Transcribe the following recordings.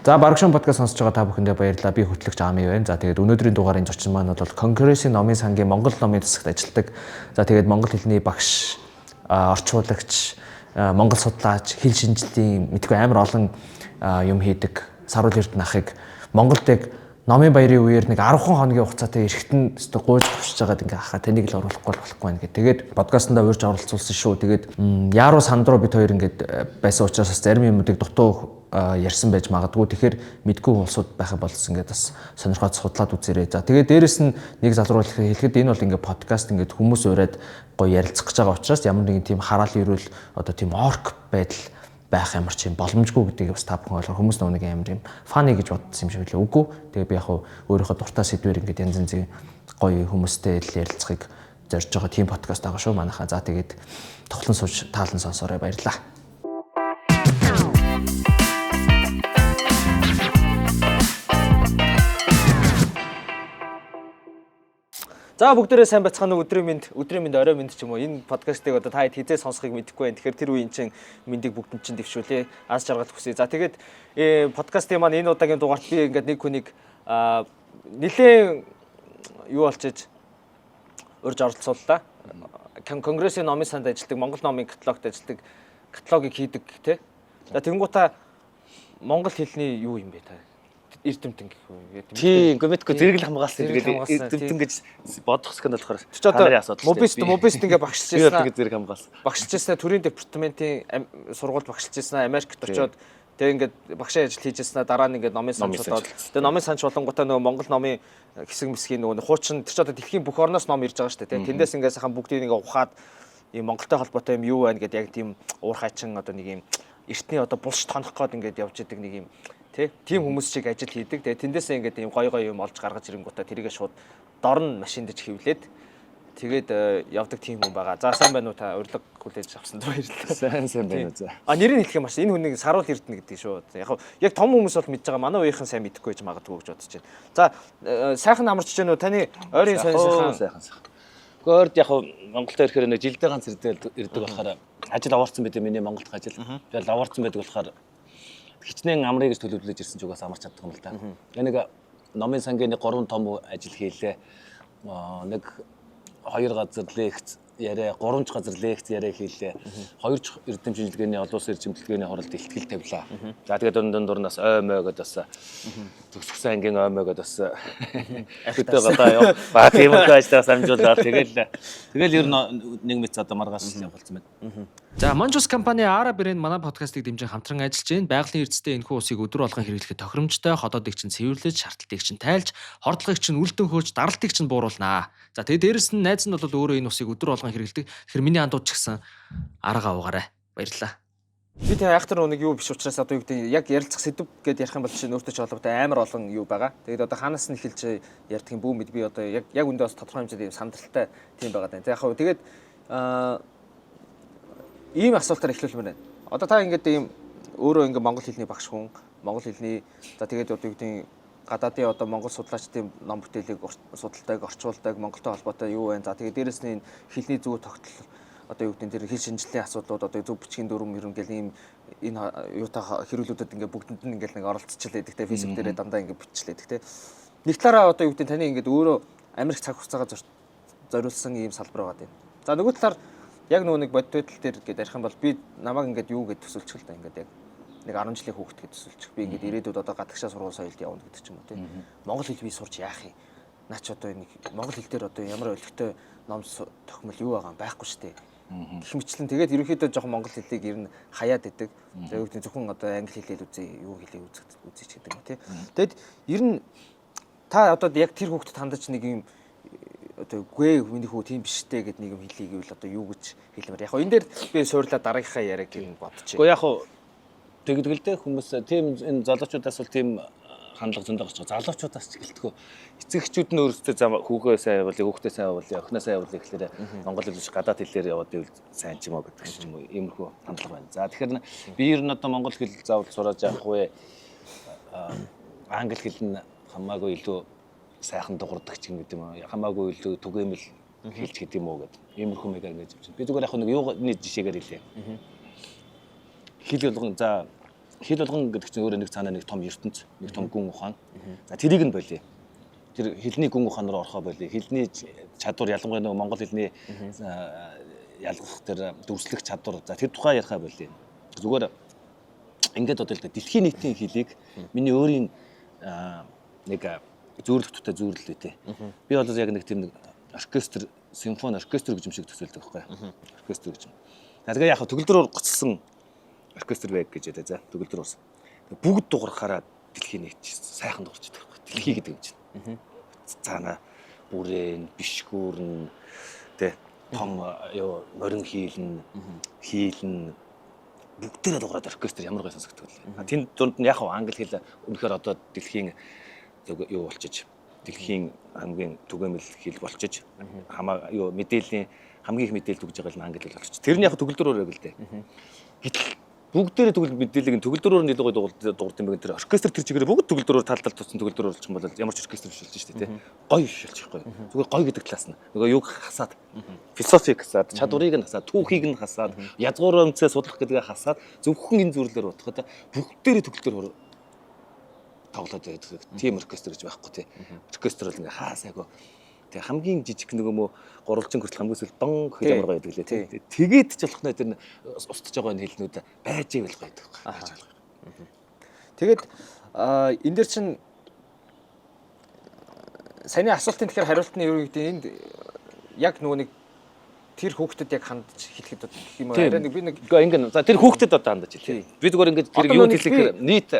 За Барагшин подкаст сонсож байгаа та бүхэндээ баярлалаа. Би хөтлөгч Ами байна. За тэгээд өнөөдрийн дугаарын зочин маань бол Конгрессийн номын сангийн Монгол номын засагт ажилладаг. За тэгээд монгол хэлний багш, орчуулагч, монгол судлаач, хэл шинжилтийн мэдгүй амар олон юм хийдэг Саруул Эрдэнэ ахыг Монголд яг номын баярын үеэр нэг 10 хоногийн хугацаатай эрэхтэн өстө гуйж авчиж байгаад ингээ хаа таныг л оруулахгүй байна гэх. Тэгээд подкастнда урьж оролцуулсан шүү. Тэгээд Яруу Сандруу бид хоёр ингээ байсан учраас зарим юмуудыг дутуу ярьсан байж магадгүй. Тэгэхээр мэдгүй улсууд байхад болсон ингээд бас сонирхоод судлаад үзээрэй. За тэгээд дээрэс нь нэг залруу хэлэхэд энэ бол ингээ подкаст ингээд хүмүүс ураад гоё ярилцах гэж байгаа учраас ямар нэгэн тийм хараал ирүүл одоо тийм орк байдал байх ямар ч юм боломжгүй гэдгийг бас та бүхэн ойлгох. Хүмүүс нэг амар юм фаны гэж бодсон юм шиг лээ. Үгүй. Тэгээ би яг өөрийнхөө дуртай сэдвээр ингээд янз янзын гоё хүмүүстэй ярилцахыг зорж байгаа тийм подкаст байгаа шүү манайхаа. За тэгээд тоглон сууж таалан сонсоорой, баярлалаа. За бүгдээрээ сайн бацгаана уу, өдрийн минь орой минь ч юм уу. Энэ подкастыг одоо та хэд хизээ сонсохыг мэдэхгүй байна. Тэгэхээр тэр үеийн чинь мэндийг бүгдэнд чинь дэвшүүлээ. Аз жаргал хүсье. За тэгээд подкастын маань энэ удаагийн дугаарт би ингээд нэг хүнийг нэлээд юу болчих урьж оролцууллаа. Конгрессийн номын санд ажилладаг, Монгол номын каталогт ажилладаг, каталогыг хийдэг те. За тэгэнгуутаа монгол хэлний юу юм бэ та? Эрдэмтэн гэх үү. Тийм, гомитко зэрэгэл хамгаалсан. Тэгээд эрдэмтэн гэж бодох скандал болохоор танарын асуудал. Мобист ингээ багшилж байсан. Тэгээд зэрэг хамгаалсан. Багшилж байсан төрийн департаментийн сургуульд багшилж байсан. Америкт очиод тэгээд ингээд багшийн ажил хийж байснаа дараа нь ингээд номын санч болоод тэгээд номын санч болонгуудаа нөгөө монгол номын хэсэг мэсгийн нөгөө хуучин тэр ч одоо дэлхийн бүх орноос ном ирж байгаа шүү дээ. Тэндээс ингээд сайхан бүгдийг ингээ ухаад ийм Монголтой холбоотой юм юу байна гэдээ яг тийм уурхайчин одоо нэг юм эртний одоо булш тонох гээд ингээд явж идэг нэг юм тийм хүмүүс шиг ажил хийдэг. Тэгээ тэндээсээ ингээд ийм гой юм олж гаргаж ирэнгүүтээ тэрийгээ шууд дорн машиндж хөвлөөд тэгээд явдаг тийм хүн байгаа. За сайн байна уу та урилга хүлээж авсанд баярлалаа. Сайн байна уу за. Нэрийг хэлэх юм байна. Энэ хүнийг Саруул Эрдэнэ гэдэг шүү. Яг том хүмүүс бол мэдж байгаа. Манай үеийнхэн сайн мэдэхгүй байж магадгүй гэж бодож байна. За сайхан амарч байна уу? Таны ойрын сайхан. Гөрд яг Монголд ирэхээр нэг жилдээ ганц ирдэг болохоор ажил аваарсан байдаг миний Монголд ажил. Тэгээд аваарсан байдаг болохоор хичнээн амрыг гэж төлөвлөж ирсэн ч угаас амарч чаддаг юм л та. Нэг номын сангийн 3 том ажил хийлээ. Нэг 2 газар лекц яриа, 3 газар лекц яриа хийлээ. 2 эрдэм шинжилгээний олон улсын эрдэмтгэлгээний хоролд ихтгэл тавилаа. За тэгээд дундаас оймоо гэдээ бас төгсгсөн ангийн оймоо гэдээ бас хөтөө гадаа яа. Ба тиймэрхүү ажлаас амжуулаад тэгэл ер нь нэг мэт одоо маргааш явуулсан байна. За Monjus компани Ара брэнд манай подкастыг дэмжин хамтран ажиллаж байна. Байгалийн эрдэстэй энэхүү усыг өдөр болгон хэрэглэхэд тохиромжтой, ходоодыг чинь цэвэрлэж, шаардлтыг чинь тайлж, хордлогыг чинь үлдэн хөөж, даралтыг чинь бууруулнаа. За тэгээд дээрэс нь найз нь бол өөрөө энэ усыг өдөр болгон хэрэглэдэг. Тэгэхээр миний андууд ч гэсэн арга уугаарай. Баярлалаа. Би тэ айхтар нэг юу биш учраас одоо юу гэдэг яг ярилцах сэдв гэдээ ярих юм бол чинь өөртөө ч холбоотой амар олон юу байгаа. Тэгээд одоо ханаас нь эхэлж ярьдаг юм бүү мэд би одоо яг үндэ бас тодорхой хэмжээний сандралтай тийм байгаа даа. Яг хөө тэгээд ийм асуултаар эхлүүлмээр байна. Одоо та ингээд ийм өөрөө ингээд монгол хэлний багш хүн, монгол хэлний за тэгээд одоо юу гэдэг гадаадын одоо монгол судлаачдын ном бүтээлийг судалдаг, орчуулдаг, Монголтой холбоотой юу вэ? За тэгээд дээрэс нь хэлний зөв тогтол одоо юу гэдэг тэр хэл шинжилгээний асуудлууд одоо зөв бичгийн дүрм гэл ийм энэ юутай хэрүүлүүдэд ингээд бүгдэнд нь ингээд нэг оролцчихлаа гэдэг те физик дээрээ дандаа ингээд биччихлээ гэдэг те. Нэг талаараа одоо юу гэдэг таны ингээд өөрөө Америк цаг хугацаагаа зориулсан ийм салбар байгаа юм. За нөгөө талаар яг нөгөө нэг бодит байдал дээр гээд ярих юм бол би намайг ингээд юу гэж төсөлчих л да ингээд яг нэг 10 жилийн хүүхэд гэж төсөлчих. Би ингээд ирээдүйд одоо гадагшаа сургууль соёлд явна гэдэг ч юм уу тийм. Монгол хэл би сурч яах юм? Наач одоо нэг монгол хэл дээр одоо ямар олигтой ном тохимол юу байгаа юм байхгүй шүү дээ. Гэх мэтлэн тэгээд ерөнхийдөө жоохон монгол хэлийг ер нь хаяад идэг. Тэгээд зөвхөн одоо англи хэлээр үзье, юу хэлээ үзье гэдэг юм тийм. Тэгэд ер нь та одоо яг тэр хүүхдэд хандаж нэг юм одоо үгүй миний хүү тийм биштэй гэдэг нэг юм хэлийг ивэл одоо юу гэж хэлмээр. Яг энэ дээр би суурлаа дараагийнхаа яриаг юм бодчих. Гэхдээ яг тэгдэг л дээ хүмүүс тийм энэ залуучуудаас бол тийм хандлага зөндөө гарч байгаа. Залуучуудаас ч гэлтгөө эцэгчүүд нь өөрсдөө хүүгээ сайн явуулъя, хүүхдээ сайн явуулъя, охиноо сайн явуулъя гэхлээр монгол хэл биш гадаад хэлээр яваад ивэл сайн ч юм уу гэдэг ч юм уу иймэрхүү хандлага байна. За тэгэхээр би ер нь одоо монгол хэл заавал сураад явах вэ? Англи хэл нь хамаагүй илүү сайхан дуурдаг ч юм уу хамаагүй илүү түгээмэл хэлж гэдэг юм уу гэдэг иймэрхүү мэйгээр ингэж явж байна. Би зүгээр яг нэг юуны жишээгээр хэлье. Хэл болгон за хэл болгон гэдэг чинь өөрөө нэг цаанаа нэг том ертөнц, нэг том гүн ухаан. За тэрийг нь болиё. Тэр хэлний гүн ухаан руу орохоо болиё. Хэлний чадвар ялангуяа нөгөө монгол хэлний ялгах тэр дүрслэх чадвар. За тэр тухай ярихаа болиё. Зүгээр ингээд одоо л дэлхийн нийтийн хэлийг миний өөрийн нэг зүйрлэх тутай зүйрлэл үү те. Би бол яг нэг тийм нэг оркестр, симфони оркестр гэж юм шиг төсөөлдөг байхгүй. Оркестр гэж юм. Тэгээ яг төгөлдрөөр гоцсон оркестр байг гэж ялаа. За төгөлдрөөс. Бүгд дуурахаараа дэлхийн нийт сайхан дуурчдаг байхгүй. Дэлхий гэдэг юм чинь. Цаана бүрээн, бишгүүрн те том ёо морин хийлэн бүгдээрээ дуурайд оркестр ямар гой сонсогддог вэ? Тэнд дунд нь яг англи хэл үнэхээр одоо дэлхийн юу болчих. Дэлхийн хамгийн түгээмэл хэл болчих. Ёо мэдээллийн хамгийн их мэдээлэл түгж байгаа нь англи хэл болчих. Тэр нь яг төгөлдрөөр яг л дээ. Гэтэл бүгдээрээ төгөл мэдээллийг төгөлдрөөр нь илүү гой дуурд юм байна. Тэр оркестр тэр чигээр бүгд төгөлдрөөр тал туссан төгөлдрөөр болчих юм бол ямар ч оркестр биш болж шүү дээ, тий. Гой биш болчихгүй. Зүгээр гой гэдэг талаас нь. Нөгөө юг хасаад, философик хасаад, чадварыг нь хасаад, түүхийг нь хасаад, язгуур өмцөө судлах гэдгээ хасаад зөвхөн энэ зүрлэлээр бодоход бүгдээрээ төгөлдрөөр тоглоод байдаг. Тим оркестр гэж байхгүй, тий. Оркестр бол ингээ хаасаагүй. Тэг хамгийн жижиг нөгөө мө гурвалжин хүртэл хамгийн сүүл дон гэж ямар гоё байдаг лээ тий. Тэгээд ч болох нэ тэр устж байгаа энэ хэлнүүд байж ивэл гоё байдаг. Байж байгаа. Тэгээд энэ дэр чин саяны асуултын тэгэхээр хариултны юу гэдэг энд яг нөгөө нэг тэр хүүхдэд яг хандж хэлэхэд гэх юм уу арай нэг би нэг ингээ за тэр хүүхдэд одоо хандаж хэлээ. Би зүгээр ингээд тэр юу хэлэхээр нийт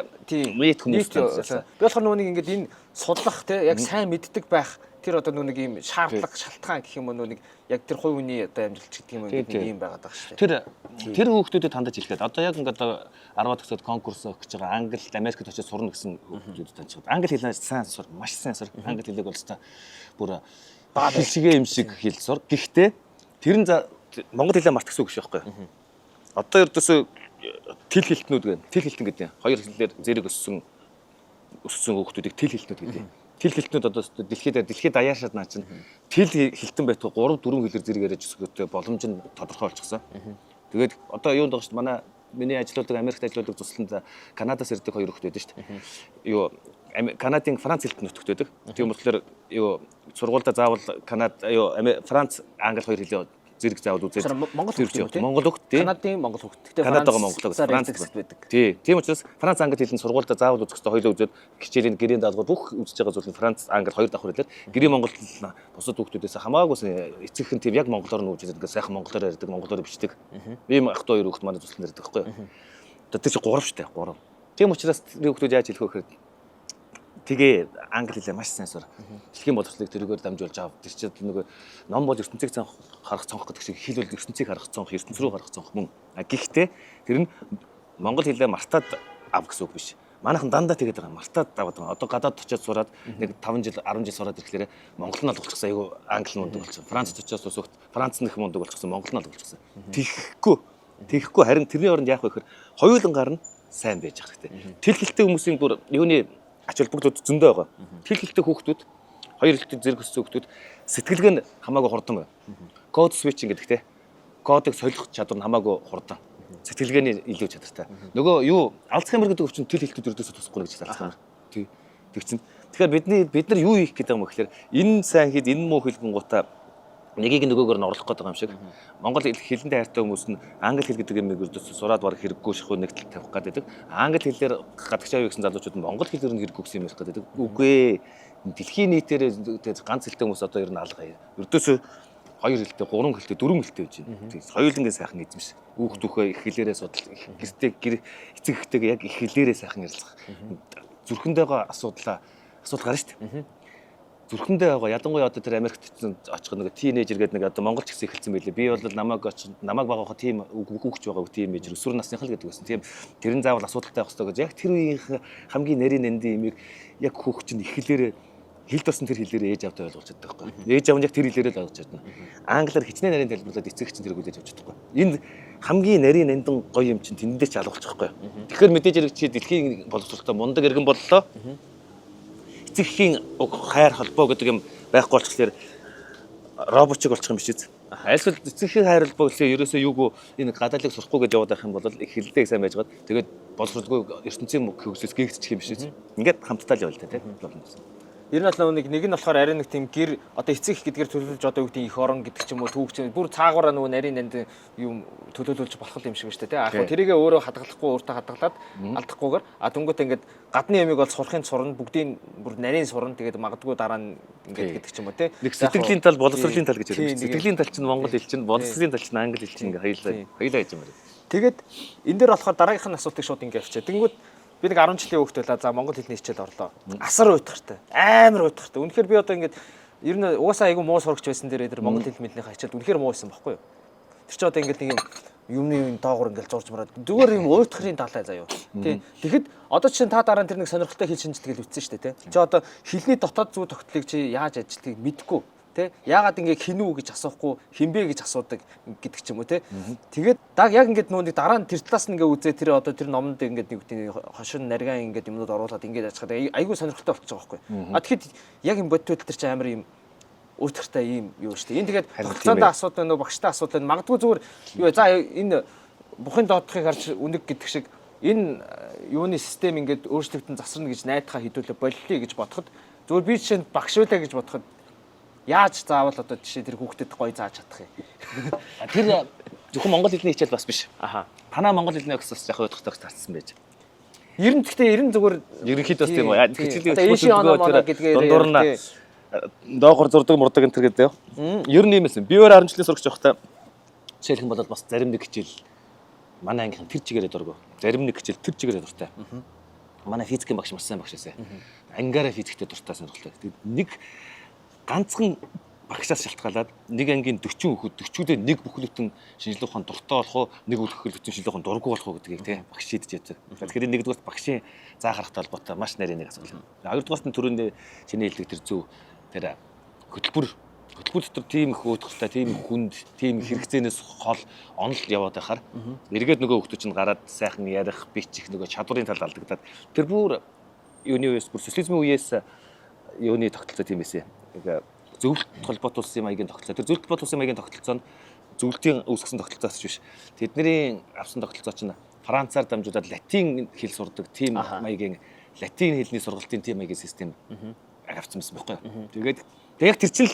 хүмүүст би болохоор нөгөө нэг ингээд энэ судлах тий яг сайн мэддэг байх тэр одоо нэг ийм шаардлага шалтгаан гэх юм уу нэг яг тэр хувь хүний одоо амжилт гэдэг юм ийм байгаад байгаа шүү дээ. Тэр хүүхдүүдэд хандаж хэлэхэд одоо яг ингээд 10-аад төгсөд конкурс өгч байгаа Англид, Америкт очиж сурна гэсэн хүүхдүүдэд таньчихад англи хэлээ сайн сур, маш сайн сур. Англи хэлийг бол та бүр баа шигээ юм шиг хэл сур. Гэхдээ тэр нь за монгол хэлээ март гэсэн үг шүү байхгүй юу? Одоо ердөөсөө тэл хэлтнүүд гэн. Тэл хэлтэн гэдэг. Хоёр хэлээр зэрэг өссөн хүүхдүүдийг тэл хэлтнүүд гэдэг. Тэл хэлтнүүд одоо дэлхийд даяашаад наа чинь тэл хэлтэн байтугай 3-4 хэлээр зэрэг яриаж өсгөхтэй боломж нь тодорхой болчихсон. Тэгээд одоо юунд байгаа шүү дээ манай миний ажилладаг Америкт ажилладаг тусланд Канадаас ирдэг хоёр хүүхэд байдаг шүү дээ. Юу Канадын Франц хэлтэй нутагт байдаг. Тийм болохоор юу сургуультай заавал Франц англи хоёр хэлээ зэрэг заавал үзээд Монгол хүүхэд Монгол хүүхэд тий Канадын Монгол хүүхэд. Канадагаа Монголоо Франц байдаг. Тий. Тийм учраас Франц англи хэлний сургуультай заавал үзэх хэрэгтэй хоёулаа үзээд хичээлийн гэрээний даалгавар бүх үзэж байгаа зүйл Франц англи хоёр давхар хэлээд гэрээ Монгол бусад хүүхдүүдээс хамаагүйсэн эцэг хэн тийм яг монголоор нь үжилдэг сайхан монголоор ярьдаг монголоор бичдэг. Ийм ах 2 хүүхэд манай туслан ярьдаг байхгүй юу? Одоо тэр чинь 3 шүү дээ 3. Тийм учраас тэр хүүхдүүд яаж хэлэх вэ гэхээр тэгээ англи хэлээ маш сайн сур. Дэлхийн боловсролыг тэрүүгээр дамжуулж аав. Тэр чинь нөгөө ном бол ертөнцийг харах цонх гэдэг шиг хэл бол ертөнцийг харах цонх, ертөнц рүү харах цонх мөн. Гэхдээ тэр нь монгол хэлээ мартаад ав гэсэн үг биш. Манайхан дандаа тэгээд байгаа. Мартаад аваад байгаа. Одоо гадаад очиод сураад нэг 5 жил, 10 жил сураад ирэхлээр монгол нь олгочихсан. Айгу англи мундаг болчихсон. Францд очиод сусагт Франц нэх мундаг болчихсон. Монгол нь олгочихсон. Тэгэхгүй харин тэрний оронд яах вэ гэхээр хоёулангаар нь сайн байж байгаа хэрэгтэй. Тэл хэлтэй хүмүүсийн бүр юуны ач холбогдол зөндөө байгаа. Тэл хэлтэй хүүхдүүд, хоёр хэлтэй зэрэг өссөн хүүхдүүд сэтгэлгээ нь хамаагүй хурдан байна. Код switching гэдэг те. Кодыг солих чадвар нь хамаагүй хурдан. Сэтгэлгээний илүү чадвартай. Нөгөө юу Альцгеймер гэдэг өвчин тэл хэлтүүд өрдөөсөө тусахгүй гэж Альцгеймер. Тэг чинь. Тэгэхээр бид нар юу хийх гэдэг юм бэ гэхээр энэ сайн хэд энэ муу хэлгэн гутаа нэгийг нөгөөгөр нь орлох гэдэг юм шиг. Монгол хэлэндээ хайртай хүмүүс нь англи хэл гэдэг юм өрдөөсөө сураад барах хэрэггүй шахуу нэг тал тавих гэдэг. Англи хэлээр гадагшаа юу гэсэн залуучууд нь монгол хэлээр нь хэрэггүй гэсэн юм ярих гэдэг. Үгүй ээ. Дэлхийн нийтээр ганц хэлтэй хүмүүс одоо ер нь алгаа. Өрдөөсөө хоёр хэлтэй, гурван хэлтэй, дөрвөн хэлтэй байж байна. Хоёулангийн сайхан эзэмш. Хүүхд түүхээ их хэлээрээ судал. Гэртээ эцэг эхтэйгээ яг их хэлээрээ сайхан ярилцах. Зүрхэндээ байгаа асуудал гарна шүү дээ. Зүрхэндээ байгаа ялангуяа одоо тэр Америкт очих нэг тийнейжер гэдэг нэг одоо монголч гэсэн эхэлсэн байлээ. Би бол намайг багаахаа тийм хүүхч байгаа тийнейжер өсвөр насных л гэдэг байсан. Тийм тэрэн заавал асуудалтай байх хэрэгтэй гэж яг тэр үеийн хамгийн нарийн нандин имийг яг хүүхч нь эхлээрээ хэл дурсан тэр хэлээрээ ээж авдаа ойлгуулж чаддаг байхгүй. Ээж аав нь яг тэр хэлээрээ л ойлгож чадна. Англиар хичнээн нарийн тайлбарлаад эцэг чинь тэрийг үлээж авч чадахгүй. Энд хамгийн нарийн нандин гоё юм чинь тэндээ ч алгуулчих байхгүй. Тэгэхээр мэдээж хэрэг чи дэлхийн боловсролтой мундаг иргэн боллоо. Эцэгхийн хайр холбоо гэдэг юм байхгүй болчихлоор роботчиг болчих юм биш үү? Айлсвал эцэг хайрлбаа гэхлээр ерөөсөө юугүй энэ гадаалыг сурахгүй гэж яваад байх юм бол их хилдэг сайн байжгаад тэгээд боловсролгүй ертөнцийн хөгжлөөс гээгдчих юм биш үү? Ингээд хамтдаа л явал та тийм. Ер нь бол нэг нь болохоор арай нэг тийм гэр одоо эцэг гэдгээр төлөвлөж одоо юу гэдэг их орон гэдэг ч юм уу түүх бүр цаагаараа нөгөө нарийн нанд юм төлөвлөж болох юм шиг байна шүү дээ. Яг хөө тэрийгээ өөрөө хадгалахгүй өөртөө хадгалаад алдахгүйгээр дүнгүүтээ ингээд гадны ямиг бол сурахын сурна бүгдийн бүр нарийн сурна тэгээд магадгүй дараа нь ингээд гэдэг ч юм уу те. Нэг сэтгэлийн тал боловсролын тал гэж хэлдэг. Сэтгэлийн тал чинь монгол хэл чинь боловсролын тал чинь англи хэл чинь ингээд хоёлаа гэж юм байна. Тэгээд энэ дээр болохоор дараагийнхын асуултыг шууд ингээд авчаа. Тэнгүүд би нэг 10 жилийн хүүхэд байлаа. За монгол хэлний хичээл орлоо. Асар уйтгартай. Амар уйтгартай. Үнэхээр би одоо ингээд ер нь угаасаа айгүй муу сурагч байсан дээр эдэр монгол хэл мэднийхээ хичээлд үнэхээр муу байсан байхгүй юу? Тэр чи одоо ингээд нэг юм юмны доогуур ингээд зурж мараад зүгээр юм уйтгарын талаа заяа. Тий. Тэгэхэд одоо чинь та дараа нь тэр нэг сонирхолтой хэл шинжилгээл үтсэн шүү дээ, тий. Чи одоо хэлний дотоод зүй тогтлыг чи яаж ажилтгийг мэдэхгүй. Тэ яагаад ингэ хинүү гэж асуухгүй хинбэ гэж асуудаг гэдэг ч юм уу те. Тэгээд яг ингээд нүуник дараа нь тэр талаас нь ингээ үзээ тэр одоо тэр номонд ингээд нэг үтийн хошин нарийн ингээд юмнууд оруулаад ингээд яжхад айгүй сонирхолтой болчихж байгаа байхгүй. Тэгэхэд яг юм бодтол тэр чинь амар юм өөртөртэй юм юу шүү дээ. Энэ тэгээд хугацаанд асуудал нөө багштай асуудал магадгүй зүгээр юу за энэ бухын доодохыг харж үнэг гэдэг шиг энэ юуны систем ингээд өөрчлөгдөн засарна гэж найдахаа хідүүлээ боллоо гэж бодоход зүгээр би чинь багш үлээ гэж бодоход яаж заавал одоо жишээ тэр хүүхдэд гоё зааж чадах юм. Тэр зөвхөн монгол хэлний хичээл бас биш. Аха. Танаа монгол хэлний өгс бас яг ойлгохтой таарсан байж. Ер нь гэхдээ зүгээр ерөнхийдөө бас тийм үү. Хичээлийг гэдгээр дундуур нь доогор зурдаг мурдаг энэ төр гэдэг. Ер нь юм эсэн. Би өөр 10 жилийн сурагч байхдаа жишээлх юм бол бас зарим нэг хичээл манай ангийнхан тэр чигээрээ дургу. Зарим нэг хичээл тэр чигээрээ дуртай. Манай физикийн багш маш сайн багш байсан. Ангаараа физиктэй дуртай сонирхолтой. Нэг ганцхан багшаас шалтгаалаад нэг ангийн 40 хүүхэд 40-үүдээ нэг бүхлөтэн шинжилгээ ухаан дуртай болох уу нэг бүхлөтэн шинжилгээ ухаан дурггүй болох уу гэдгийг тийм багш шийдэж яддаг. Тэгэхээр нэгдүгээр багшийн заа харахтай холбоотой маш нарийн нэг асуудал. Хоёрдугаар нь түрүүндээ чиний хэлдэг тэр зөв тэр хөтөлбөр дотор тийм их өөдгөлтэй тийм их хүнд тийм хэрэгцээнээс хол онол яваад байхаар эргээд нөгөө хүүхдүүд чинь гараад сайхан ярих бичих нөгөө чадварын тал алдагдаад тэр бүр юуны үеэс бүр социализмын үеэс юуны тогтолцоо тийм эсэ. Зөвлөлт холбоот улсын маягийн тогтолцоо. Тэр зөвлөлт холбоот улсын маягийн тогтолцоо нь зөвлөлтийн үүсгэсэн тогтолцоос биш. Тэдний авсан тогтолцоо чинь Францаар дамжуулаад латин хэл сурдаг тийм маягийн латин хэлний сургалтын тийм маягийн систем авсан байсан байхгүй юу. Тэгээд яг тэр чинь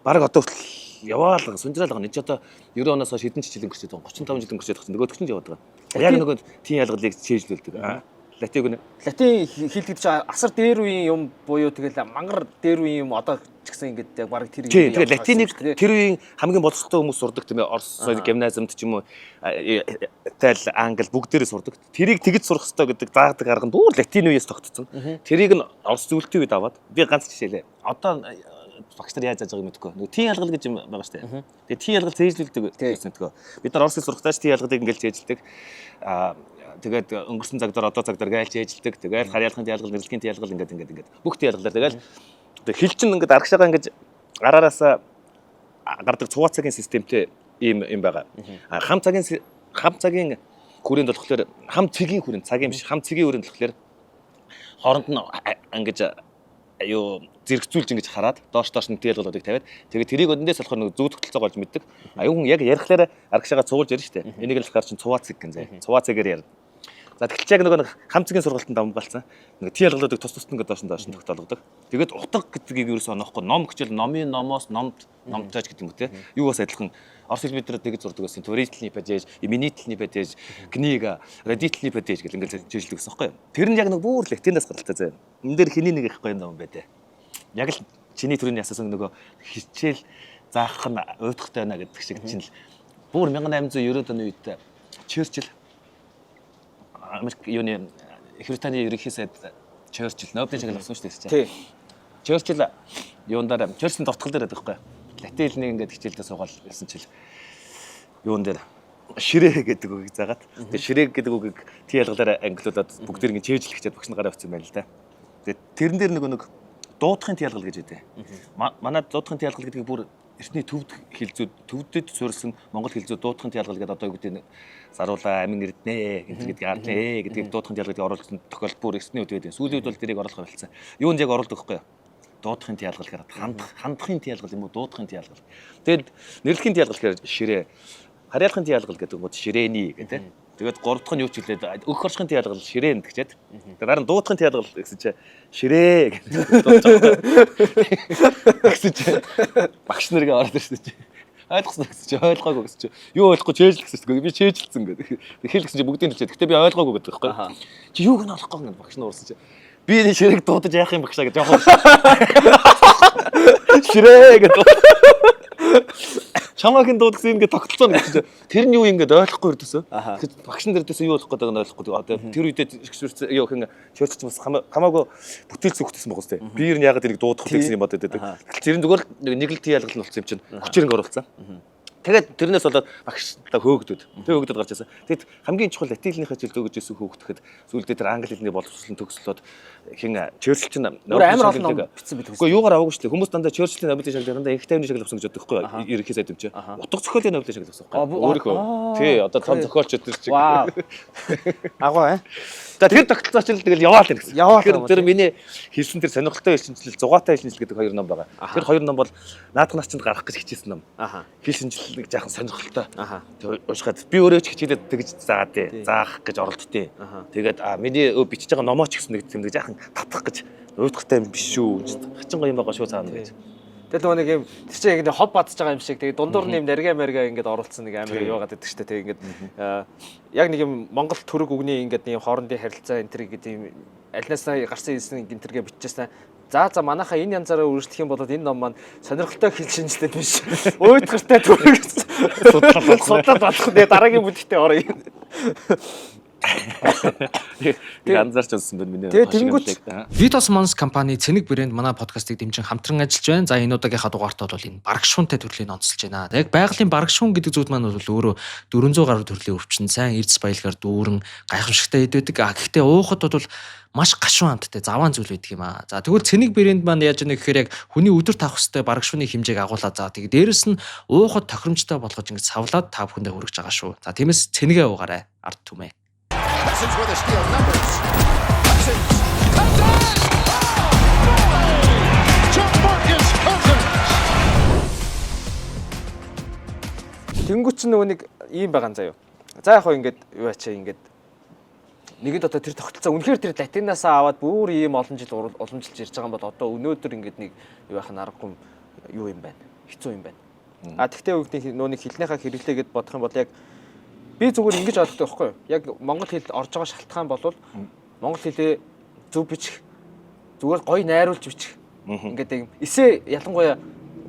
баг одоо хүртэл яваалга сунжраалга нэг ч одоо 90 оноос хойш хэдэн жилийн гэрчээд байгаа 35 жилийн гэрчээд байгаа. Нөгөөдөх нь яваад байгаа. Яг нөгөө тийм ялгалыг чийжлүүлдэг. Латин хэл гэдэг чинь асар дээр үеийн юм буюу тэгэл мангар дээр үеийн юм одоо ч гэсэн ингээд яг баг тэр тийм тэгэл латиныг тэр үеийн хамгийн боловсролтой хүмүүс сурдаг тийм ээ Орос гимназиумд ч юм уу Итали англи бүгдээрээ сурдаг. Тэрийг тэгж сурах хэрэгтэй гэдэг заадаг арга нь дүүр латин үеэс тогтцсон. Тэрийг нь Орос зөвлөлтийн үед аваад би ганц жишээлээ. Одоо багш нар яаж зааж байгааг мэдэхгүй. Нөгөө тийм ялгал гэж юм байгаа шүү дээ. Тэгээ тийм ялгал зээжлүүлдэг гэсэн мэдэхгүй. Бид нар Орос хэл сурахтаа тийм ялгалыг ингээд зээжлдэг. Тэгээд өнгөрсөн цаг дээр одоо цаг дээр гайлж ээжилдэг. Тэгээд хар ялгын ялгал, нэрлэгийн ялгал ингээд бүх ялгалаар тэгээд хэл чинь ингээд аргашаага ингээд араараас гардаг цуваа цагийн системтэй ийм байгаа. Хам цагийн хүрээнд болохоор хам цэгийн хүрээнд цагийн биш хам цэгийн хүрээнд болохоор хооронд нь ингээд юу зэрэгцүүлж ингэж хараад доош нь ялгалуудыг тавиад тэгээд тэрийг өдөндөөс болохоор нэг зүү тогтолцоог олж мэддэг. Аюун хүн яг ярихлаараа аргашаага цуулж ярина шүү дээ. Энийг л болохоор чинь цуваа цэг гэн зэ. Цуваа цэгээр ярина. За тэгэхээр яг нөгөө хам цэгийн сургалтанд дамгаалцсан. Нэг тий ялгалуудыг тус тусд ингээд доош нь тогтоологдог. Тэгээд утга гэдгийг ерөөсөө онохгүй ном гэхэл номын номоос номтойч гэдэг юм үү те. Юу бас адилхан Орос хэл бидрээ тэгж зурдаг байсан. Төрөлтний падэж, иминитэлний падэж, книга, радитлний падэж гэл ингээд жижиглдэг гэсэн юм байна. Тэр нь яг нэг бүр латинаас гаралтай заяа. Энэ дээр хэний нэг их гоё ном байдэ. Яг л чиний төрөний асуусан нөгөө хичээл заах нь уйдахтай байна гэдэг шиг чинь л бүр 1890 оны үед Черчилль Америк юуны Их Британий ерөнхий сайд Черчилль Нобелийн шагнал авсан шүү дээ. Тий. Черчилль юундаар Черчилль товтгол дээр байдаг байхгүй. Латин хэлний ингээд хичээлдээ суугаал гэсэн чил юун дээр ширээ гэдэг үгийг заагаад тэгээ ширээ гэдэг үгийг тий ялгалаар англиудад бүгд ингэ чэйжлэх гэж багш нар гараа авсан байна л да. Тэгээ тэрэн дээр нэг дуудахын тий ялгал гэж үүтэй. Манай дуудахын тий ялгал гэдгийг бүр эртний төвд хэлзүүд төвдөд суурилсан монгол хэлзүүд дуудахын тий ялгал гэдэг одоо юу гэдэг заруулаа амин эрднэ гэдэг ардлаа гэдэг дуудахын тий ялгалыг оруулсан тохиолдол бүр эртний үед байдаг. Сүүлийн үед бол тэрийг оруулах байлцсан. Юунд яг оруулдаг вэ? дуудахын тиалгал гэхээр хандахын тиалгал юм уу дуудахын тиалгал. Тэгээд нэрлэхийн тиалгал гэхээр ширээ. Харьяалахын тиалгал гэдэг нь ширээний гэдэг. Тэгээд 3 дахь нь юу ч хэлээд өгөх оршихын тиалгал ширээн гэчээд. Тэгээд харин дуудахын тиалгал гэсэн чинь ширээ гэдэг дуудаж байгаа. Гэсэн чинь багш нарыг ороод ирсэн чинь ойлгосон гэсэн чинь ойлгоогүй гэсэн чинь юу ойлгохгүй чэйжл гэсэн чинь би чэйжлсэн гэдэг. Хэл гэсэн чинь бүгдийн хэлчихэ. Гэтэ би ойлгоогүй гэдэг байхгүй. Чи юуг нь олохгүй гэдэг багш нар уурсан чинь би энэ ширээг дуудаж яах юм багшаа гэж жоохон ширээ гэдэг. Чамаагийн дуудсан ингэ тогтолцоо гэж тэр нь юу ингэ ойлгохгүй ирдээсөө. Багш нар дээрээс юу болох гэдэг нь ойлгохгүй. Одоо тэр үедээ юу хин чөлч бас хамаагүй бүтээл зүгтсэн байгаа сте. Би ер нь ягаад тэрийг дуудах гэсэн юм бодоод байдаг. Тэр нь зүгээр нэг л тий ялгал нь болсон юм чинь хүчээр оруулсан. Тэгээд тэрнээс болоод багшлаа хөөгдөд. Тэг хөөгдөд гарч ирсэн. Тэгэд хамгийн чухал латинлийнхаа хэл өгж ирсэн хөөгдөхэд сүүлдээ тэр англи хэлний боловсролын төгслөөд хин Черчилль чинь амар олон ном бичсэн байдаг. Үгүй юугаар аваагүй шүү дээ. Хүмүүс дандаа Черчиллийн Нобелийн шагнал дандаа их тайвны шагнал авсан гэж боддог байхгүй юу? Ерөнхий сайд юм чи. Утга зохиолын Нобелийн шагнал авсан байхгүй юу? Өөрийнхөө. Тий, одоо том зохиолч өдр чи. Вау. Агуу За тэр тогтолцооч л тэгэл яваал гэсэн. Тэгэхээр тэр миний хэлсэн тэр сонирхолтой шинжилэл, зугаатай шинжилэл гэдэг 2 ном байгаа. Тэр 2 ном бол наадах нас чинь гарах гэж хичээсэн ном. Хэл шинжилэл жаахан сонирхолтой. Тэгээ уушгаад би өөрөө ч хичээлээд тэгж заагаад тий. Заах гэж оролдтыг. Тэгээд миний бичиж байгаа номоо ч гэсэн нэг тэмдэг жаахан татах гэж уйдахтай юм биш шүү. Хачин гоё юм байгаа шүү цаана гэж. Тэгэл нөгөө нэг юм тэр чинь яг нэг хоб бадж байгаа юм шиг тэгээ дундуур нь юм нарга марга ингээд оруулсан нэг амар юу гадаг шүү дээ тэгээ ингээд яг нэг юм Монгол төрөг үгний ингээд нэг хоорондын харилцаа энэ төр гэдэг юм альнаасаа гарсан хэлсэн гинтергээ биччихсэн. За манайхаа энэ янзаараа үргэлжлэх юм бол энэ ном маань сонирхолтой хэл шинжилтэй биш. Уйдгартай төрөг судлаад болох тэгээ дараагийн бүтээгтээ орё. Тэг анзаарч үзсэн байна миний. Тэгээ тэнгуүч Vitos Mons компани Цэник брэнд манай подкастыг дэмжин хамтран ажиллаж байна. За энэ удаагийнхаа дугаартаа бол энэ бараг шуунтай төрлийн онцолж байна. Яг байгалийн бараг шуун гэдэг зүйл маань бол өөрөө 400 гаруй төрлийн өвчин сайн эрдэс баялгаар дүүрэн гайхамшигтай хэд байдаг. Гэхдээ уухад бол маш гашуун амттай заваан зүйл байдаг юм аа. За тэгвэл Цэник брэнд маань яаж яах гэхээр яг хүний өдөр тавах хэвээр бараг шууны хэмжээг агуулад за тэг дээрэс нь уухад тохиромжтой болгож ингэж савлаад та бүхэндээ хүргэж байгаа шүү. За тиймээс Цэнигээ уугаарай. Ард түмээ. Cousins with a steal numbers. Cousins comes in. Jamarcus Cousins. Тэнгуүч нөгөө нэг ийм байгаа заяа. За яг хоо ингээд юу ачаа ингээд нэгэд одоо тэр тогтолцоо үнэхээр тэр латинаасаа аваад бүр ийм олон жил уламжилж ирж байгаа юм бол одоо өнөөдөр ингээд нэг юу яхах аргагүй юу юм байна. Хэцүү юм байна. Тэгтээ үгний нөө нэг хэлнийхаа хэрэглээ гэд бодох юм бол яг би зүгээр ингэж ойлгодог байхгүй юу? Яг монгол хэл орж байгаа шалтгаан бол монгол хэлээ зөв бичих, зүгээр гоё найруулж бичих. Ингээд юм. Эсээ ялангуяа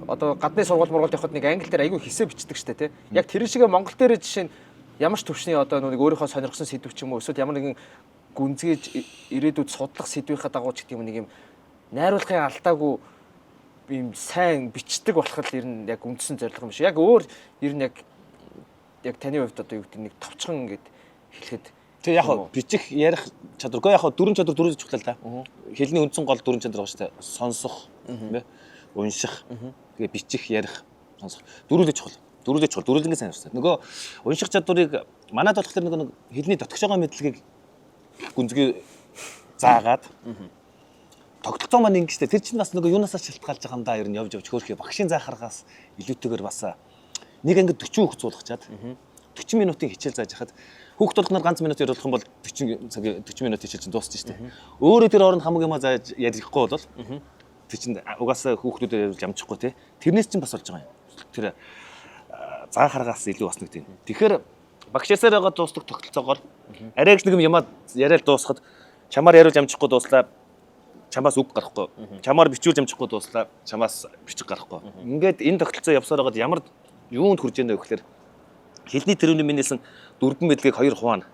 одоо гадны сургууль мургуулд явахад нэг англи дээр айгүй хэсээ бичдэг штэ тий. Яг тэр шиг монгол дээр жишээ нь ямар ч төвчний одоо нэг өөрийнхөө сонирхсан сэдв ч юм уу эсвэл ямар нэгэн гүнзгийж ирээдүйд судлах сэдвийнхаа дагуу ч гэдэг юм нэг юм найруулгын алдаагүй юм сайн бичдэг болоход ер нь яг үндсэн зорилго юм шиг. Яг өөр ер нь яг таны хувьд одоо юу гэдэг нэг товчхон ингээд хэлэхэд тэг яг бичих ярих чадваргүй яг дөрвөн чадвар дөрвөн чухал та. Хэлний үндсэн гол дөрвөн чадвар байгаа шүү дээ. Сонсох, унших, тэгээ бичих, ярих, сонсох. Дөрвөлээ чухал. Дөрвөлнгээ сайн ярьсан. Нөгөө унших чадварыг манайд болохоор нэг хэлний дотгошоо мэдлэгийг гүнзгий заагаад тогтолцоо маань ингэжтэй тэр чинь бас нөгөө юунаас шалтгаалж байгаа юм да ер нь явж хөөрхий багшийн заахаргаас илүүтэйгээр бас нэг ангид 40 хүүхэд суулгачаад 40 минутын хичээл зааж хахад хүүхэд болгоноор ганц минут яриулах юм бол 40 минут хичээл чинь дуусчих штеп. Өөрөө тэр оронд хамаг юм зааж ярихгүй бол тэр чинь угаасаа хүүхдүүдээр ямчихгүй те. Тэрнээс чинь бас болж байгаа юм. Тэр заахаргаас илүү бас нэг тийм. Тэгэхээр багшаасаар байгаа дуустдаг тогтолцоогоор арай их нэг юм яриад дуусахад чамаар яриулж ямчихгүй дууслаа. Чамаас үг гарахгүй. Чамаар бичүүлж ямчихгүй дууслаа. Чамаас бичих гарахгүй. Ингээд энэ тогтолцоо явсаар байгаад ямар юунд хүрж яана вэ гэхээр хэлний тэрүүний минийсэн дөрвөн мэдлэгийг хоёр хуваана.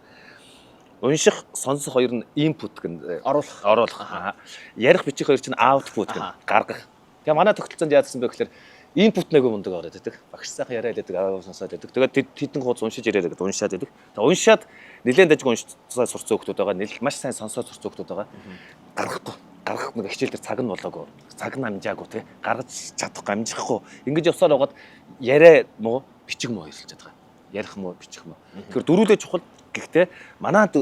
Унших, сонсох хоёр нь input гэн оруулах. Ярих бичих хоёр чинь output гэн гаргах. Тэгээ манай тогтолцоонд яадсан бэ гэхээр input нэг мундаг ороод байдаг. Багш сайхан яриад байдаг, сонсоод байдаг. Тэгээд тэдэн хуудас уншиж яриад байдаг, уншаад байдаг. Тэгээ уншаад нэлээд дажиг уншицаа сурцсан хүмүүс байгаа. Маш сайн сонсоод сурцсан хүмүүс байгаа. Гаргах нэг хичээл дээр цаг нь болоогүй. Цаг нь амжаагүй тий. Гаргаж чадахгүй, амжихгүй. Ингэж явсаар байгаад яриа муу, бичих муу хэлж чадгаа. Ярих муу, бичих муу. Тэгэхээр дөрүүлээ чухал. Гэхдээ манайд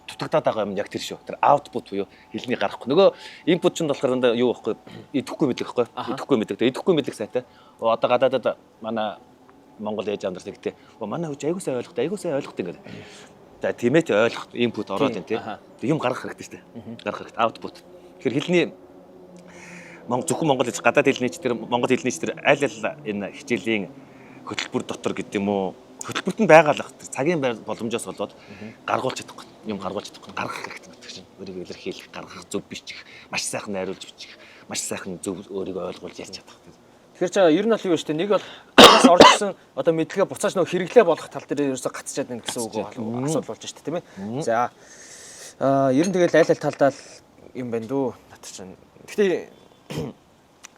дутагдаад байгаа юм яг тэр шүү. Тэр output буюу хэлний гарахгүй. Нөгөө input ч болохоор энэ юу байхгүй идэхгүй мэдлэг байхгүй. Идэхгүй мэдлэг. Идэхгүй мэдлэг сайтай. Одоо гадаадад манай Монгол ээж амдрал гэдэг. Манай хүч айгуу сайн ойлгохтой ингээд. За тиймээ ч ойлгох input ороод байна тий. Юм гаргах хэрэгтэй шүү дээ. Гаргах хэрэгтэй output. Тэгэхээр хэлний зөвхөн монгол хэл гадаад хэлнийч тэр монгол хэлнийч тэр аль энэ хичээлийн хөтөлбөр дотор гэдэг юм уу хөтөлбөрт нь байгаа л ах тэр цагийн боломжоос болоод гаргуулж чадахгүй юм гаргуулж чадахгүй гаргах хэрэгтэй гэдэг чинь өөрийгөө илэрхийлэх гаргах зөв бичих маш сайхан найруулж бичих маш сайхан зөв өөрийгөө ойлгуулж ярьж чадах. Тэгэхээр чи ер нь бол юу вэ? Нэг бол бас орж ирсэн одоо мэдлэгээ буцааж нөө хэрэглээ болох тал дээр ерөөсө гацчаад байна гэсэн үг асуудал болж штэ тийм ээ. За ер нь тэгэл аль талдаа юм байна дөө нат чинь. Гэхдээ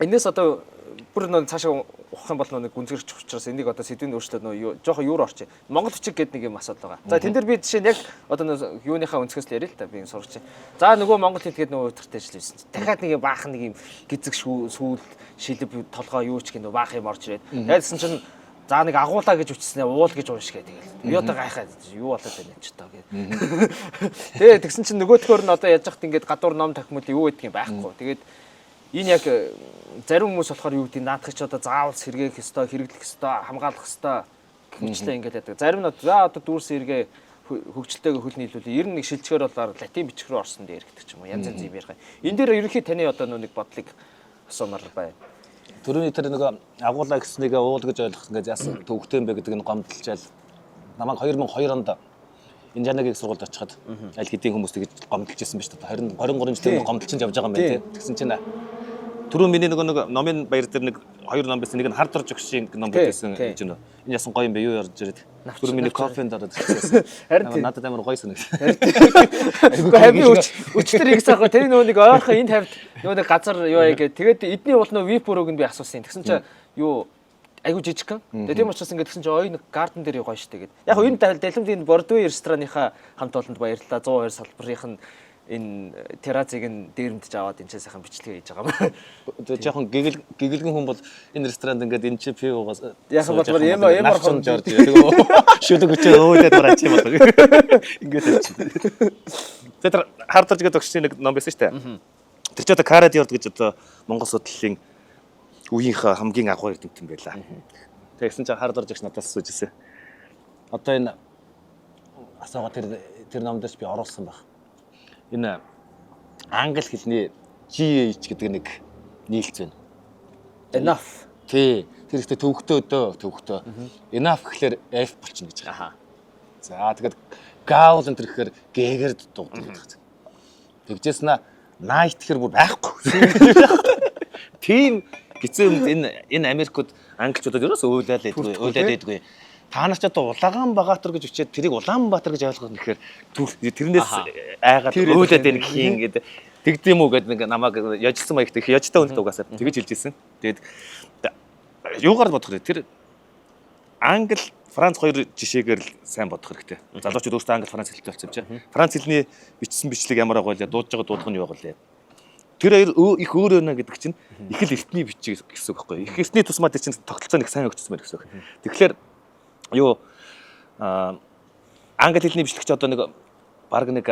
энэс одоо бүр нөө цаашаа ухах юм бол нэг гүнзгэрч учраас энийг одоо сэдвийн өөрчлөлт нөө жоохон юур орчих. Монгол бичиг гэдэг нэг юм асуудал байгаа. За тэн дээр би жишээ нь яг одоо юуныхаа өнцгөөс л ярил л та би сурч. За нөгөө монгол хэл гэдэг нөгөө өдөртэй ажилласан. Дахиад нэг юм баахан нэг юм гизэг сүүл шилб толгой юу ч гэх нөө баах юм орж ирээд. Тэгсэн чинь за нэг агуулаа гэж үчснээ уул гэж уншгээ тэгэл. Би одоо гайхаад юу болоод байна ч таа гэдэг. Тэгээ тэгсэн чинь нөгөөдхөр нь одоо яаж яхад ингээд гадуур ном тахимул юу гэдэг юм байхгүй. Тэгээд энэ яг зарим хүмүүс болохоор юу гэдэг наадах ч одоо заавал сэргээх ёстой, хэрэглэх ёстой, хамгаалах ёстой хэмжлээ ингээд яадаг. Зарим нь за одоо дүүрс сэргээ хөгжилтэйгээ хөл нийлүүлээ. Ер нь нэг шилжгээр болоор латин бичиг рүү орсон дээр гэдэг ч юм уу. Янз янз юм ярих. Энэ дээр ерөнхий таны одоо нэг бодлыг асуумаар байна. Төрөний тэр нэг агуулаа гэснийгээ уул гэж ойлгох ингээд яасан төвхтэй юм бэ гэдэг нь гомдлчаал намайг 2002 онд энэ жанагийн сургуульд очиход аль хэдийн хүмүүс тэгж гомдлж ирсэн ба шүү дээ. Харин 23 жилийн гомдлж явж байгаа юм байна тийм. Тэгсэн чинь түрүү миний нэг номын баяр дээр нэг хоёр ном байсан. Нэг нь хард орж өгшийн ном байсан гэж байна. Энэ ясан гоё юм бэ? Юу ярьж ирээд. Түрүү миний кофенд ороод ирсэн. Харин надад амар гоё санагдсан. Айгу өчтөр их сайхан тэр нөгөө нэг ойрхон энд тавьд нөгөө нэг газар юу яа гэ. Тэгээд эдний бол нөгөө вип өрөөг нь би асуусан. Тэгсэн чинь юу айгу жижигхэн. Тэгээд тийм учраас ингээд тэгсэн чинь ой нэг гарден дээр гоё штэ гэд. Яг энэ далимдын Бордвей рестораныхаа хамт олонд баярлалаа. 102 салбарынх нь энэ террасыг нь дээрэмдж аваад энэ ч сайхан бичлэгээ хийж байгаа юм. Тэгээ жоохон гэгэлгэн хүн бол энэ ресторанд ингээд энэ чи пив уугаас яхан болмоор ямар хон жорж шүлэг өчөө өөдөө дураач юм бол ингээд тавьчих. Тэр хард орж гэдэг өгчний нэг ном байсан шүү дээ. Тэр ч одоо Карадиорд гэж одоо Монгол судлалын үеийнхээ хамгийн агуу эрдэмт юм байлаа. Тэгсэн чинь хард орж гэж надаас асууж ирсэн. Одоо энэ асуугаа тэр ном дээр би оруулсан баг. Энэ англи хэлний GH гэдэг нэг нийлц байна. Enough. Тий. Тэр ихтэй төвхтөө. Enough гэхэлэр F болчихно гэж байгаа. За тэгээд Gaul энэ гэхээр G-гээр дууддаг гэдэг. Тэгжээс night гэхэр бүр байхгүй. Тийм гэцэн энэ Америкууд англичуудад ерөөсөө уйлаад байдгүй. Та нар ч одоо Улаанбаатар гэж үчээд тэрийг Улаанбаатар гэж ойлгох нэхэр тэрнээс айгаад өөлөд байна гэх юм гэдэг. Тэгдэм үү гэдэг нэг намайг яжсан маягт их яжтай хүнтэй угаасаа тэгэж хэлж ирсэн. Тэгээд юугаар бодох вэ? Тэр Англи, Франц хоёр жишээгээр л сайн бодох хэрэгтэй. Залуучууд өөрсдөө англи, франц хэлтэй болсон юм чинь. Франц хэлний бичсэн бичлэг ямар байгаа вэ? Дуудаж байгаа дуудлага нь юу байгаа вэ? Тэр хоёр их өөр өнө гэдэг чинь их л эртний бичиг гэсэн үг байхгүй юу? Их эртний тусмаа тэр чинь тогтолцоо нэг сайн өгчсөн байх гэсэн үг. Тэгэхээр юу англи хэлний бичлэгч одоо нэг баг нэг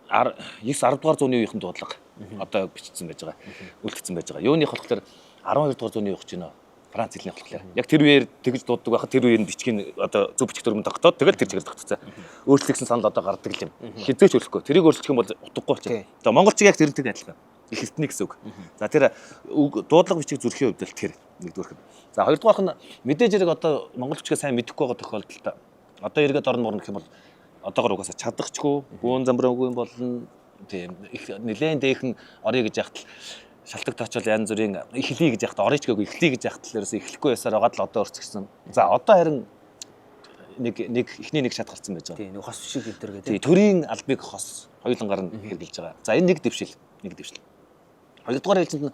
9-10 дугаар зууны үеийнхэн дуудлага одоо бичсэн байж байгаа. Үлдсэн байж байгаа. Юуных болохоор 12 дугаар зууны үеих гэж байна. Франц хэлний болохоор яг тэр үеэр тэгж дууддаг байхад тэр үеийн бичгийн одоо зөв бичих дүрмэн тогтоод тэгэл тэр чигээр тогтцоо. Өөрчлөгдсөн санал одоо гардаг юм. Хизээч өөрчлөхгүй. Тэрийг өөрчлөх юм бол утгагүй ч. Одоо монголчууд яг тэрнтэй адилхан. Их эртний гэсэн үг. За тэр дуудлага бичиг зүрхийн хувьд л тэр нэгдүгээрх нь. За хоёрдугаарх нь мэдээж хэрэг одоо монгол бичгээ сайн мэдэхгүй байгаа тохиолдолд одоо эргээд орн морно гэх юм бол одоогор угаасаа чадахчгүй, бүүн замбраагүй юм болно. Тийм их нэлээд дээхэн орё гэж яхад шалтгаан тоочвол янз бүрийн эхлэе гэж яхад орёч гээгүй эхлэе гэж яхад л ерөөсөө эхлэхгүй байсаар байгаа л одоо өрцгсөн. За одоо харин нэг эхний нэг шат гарцсан байж байгаа. Тийм нэг хос шиг энэ төр гэдэг. Тийм төрийн албыг хос хоёулангаар нь хэрэгжилж байгаа. За энэ нэг дэвшил. Хоёрдугаар хэлцэнд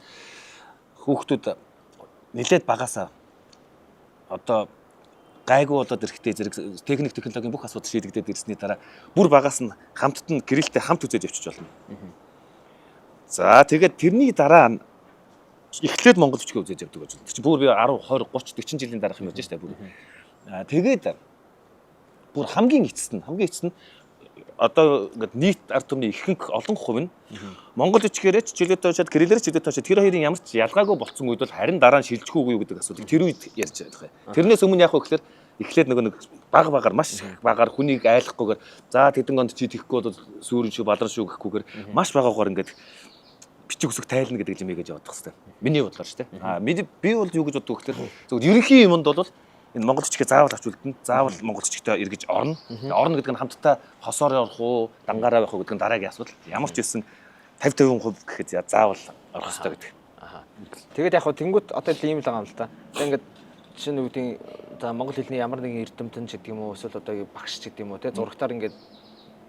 хүүхдүүд нэлээд багасаа одоо гайгүй болоод ирэхдээ зэрэг техник технологийн бүх асуудал шийдэгдээд ирсний дараа бүр багаас нь хамтд нь гэрэлтэй хамт үзэж явчих болно. За тэгээд тэрний дараа эхлээд монгол бичгээ үзэж явдаг гэж байна. Тэр чинь бүр би 10, 20, 30, 40 жилийн дараах юм байж штэ бүр. Тэгээд бүр хамгийн эцэст нь одоо ингээд нийт ард түмний ихэнх олон хувь нь Монгол бичгээрээ ч жилеттэй уншаад кириллээр ч жилеттэй уншаад тэр хоёрын ямар ч ялгаагүй болцсон үед бол харин дараа нь шилжих үгүй юу гэдэг асуудыг тэр үед ярьж байгаа юм. Тэрнээс өмнө яг гэхээр эхлээд нэг баг маш багаар хүнийг айлахгүйгээр за тэдэн онд чи тийхгүй бол сүүрэн шүү балар шүү гэхгүйгээр маш багаагаар ингээд бичиг үсэг тайлна гэдэг юм ийгэж явах хэрэгтэй. Миний бодлоор шүү дээ. Би бол юу гэж боддог гэхээр зөвхөн ерөнхий юмд бол энэ монгол бичгээ заавал авч үлдэн. Заавал монгол бичгтээ эргэж орно. Орно гэдэг нь хамтдаа хосоор орох уу, дангаараа явах уу гэдэг нь дараагийн асуудал. Ямар ч байсан 50% гэхэд заавал орох хэрэгтэй гэдэг. Тэгээд яг хөө тэнгуут одоо ийм л байгаа юм л та. За ингээд жишээ нь үүдийн за монгол хэлний ямар нэгэн эрдэмтэн ч гэдэг юм уу эсвэл одоо багш ч гэдэг юм уу те зурагтаар ингээд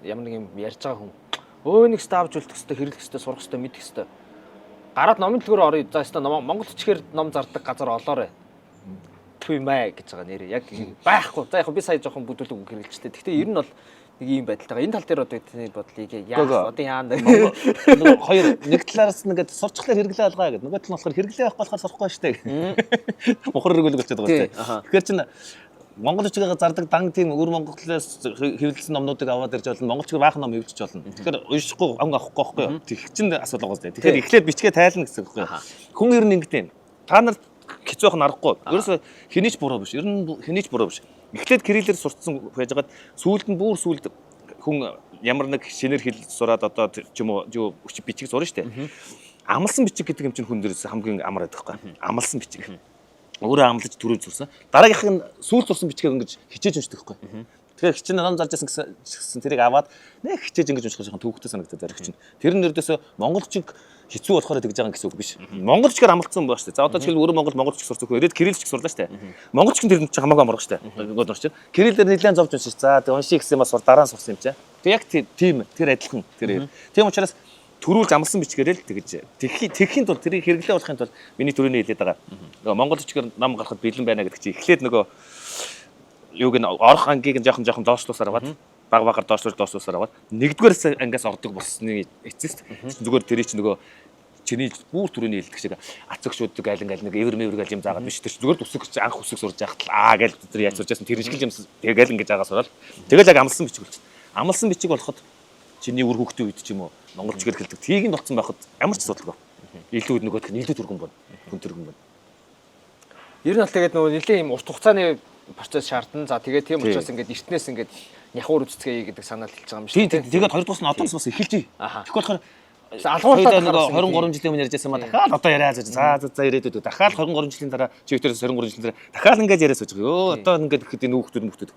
ямар нэг юм ярьж байгаа хүн өө нэг ставж үлдэх хэвээр хэрэглэх хэвээр сурах хэвээр мэдэх хэвээр гараад номын дэлгүүр орё. За хэвээр монгол бичгээр ном зардаг газар олоорой. Түү мэй гэж байгаа нэрээ яг байхгүй. За яг би сая жоохон бүдүүлэг үг хэрэглэжтэй. Гэхдээ ер нь бол нэг ийм байдалтай. Энэ тал дээр одоо тэний бодлыг яах одоо яана нөгөө хоёр нэг талаараас нэгэд сурчглаар хэрэглээ алгаа гэдэг. Нөгөө тал нь болохоор хэрэглээ авах болохоор сурахгүй шүү дээ. Мухар хэрэглэг болчиход байгаа шүү дээ. Тэгэхээр чинь монгол бичгээр зардаг дан тийм өр монголоос хэвлэлсэн номнуудыг аваад ирж болно. Монголчууд баахан ном хэвлэж болно. Тэгэхээр уншихгүй ам авахгүй байхгүй юу? Тэг чинь асуудал байгаа шүү дээ. Тэгэхээр эхлээд бичгээ тайлна гэсэн үг байхгүй юу? Хүн ер нь ингэдэг. Та нар хэцүүх нь аргагүй. Ерөөсө хэнийч буруу биш. Ер нь хэнийч буруу биш. Эхлээд кириллээр сурцсан байжгаад сүүлд нь бүр сүүлд хүн ямар нэг шинээр хэл сураад одоо ч юм уу юу бичиг сурна штэ. Амлсан бичиг гэдэг юм чинь хүн дээрээс хамгийн амар байдаг байхгүй. Амлсан бичиг. Өөрөө амлаж төрөөж сурсан. Дараагийнх нь сүүл сурсан бичгийг ингэж хичээж уншдаг байхгүй. Тэгэхээр хичээн ном зарж гэсэн тэрийг аваад нэг хичээж ингэж унших жоохон төвөгтэй санагдаад зарих чинь. Тэр нь ердөөсөө монголчиг хэцүү болохоор тэгж байгаа гэсэн үг биш. Монголчгаар амлагдсан байна шүү дээ. За одоо жишээл өөрөө монголчиг сурсан хөө. Ирээд кириллчиг сурлаа шүү дээ. Монголчиг тэр нь ч хамаагүй амарга шүү дээ. Нөгөө дурч. Кириллээр нэлээд зовж уншиж. За тэг унших гэсэн юм бас дараа нь сурсан юм чаа. Тэг яг тийм тэр адилхан тэр. Тийм учраас төрүүлж амлсан бичгээрээ л тэгж тэгхийн тулд тэрийг хэрэглээ болохын тулд миний төрөний хэлээд байгаа. Нөгөө монголчигэр ном гаргахад бэлэн байна гэдэг чинь эхлээд нөгөө юуг нь орох ангийг нь жоохон доошлуусаар аваад багаар доошлуусаар аваад нэгдүгээр ангиас ордог болсны эцэст зүгээр тэрий чинь нөгөө чиний бүр төрөний хэлдэг шиг ацагшууддаг айлан нэг эвэр мэвэр юм заагаад биш тэр зүгээр үсэг анх үсэг сурж яхад гэж тэр яаж сурж яасан тэр ижил юм тэгэл ингэж байгаа сураад тэгэл яг амлсан бичиг болчихсон. Амлсан бичиг болоход чиний үр хөвгтийн үед ч юм уу монголчгээр хэлдэг тийг нь болцсон байхад ямар ч асуудалгүй. Илүү нөгөөх нь илүү түргэн байна. Хүн түргэн байна. Ер нь бол тэгээд нөгөө нэлийн юм урт хугацааны процесс шаардна. За тэгээд тийм учраас ингээд эртнээс ингээд няхуур үзцгээе гэдэг санаал хэлж байгаа юм шиг. Тийм тэгээд 2 дуус нь одоос бас эхэлж ий. Тэгэхгүй болохоор алгуурлаад нөгөө 23 жилийн өмнө ярьжсэн ма дахиад одоо яриа за ирээдүйд дахиад 23 жилийн дараа чи өтөрөөс 23 жилийн дараа дахиад ингээд яриа сууж байгаа. Өө одоо ингээд ихэд энэ хүүхдүүд ингээд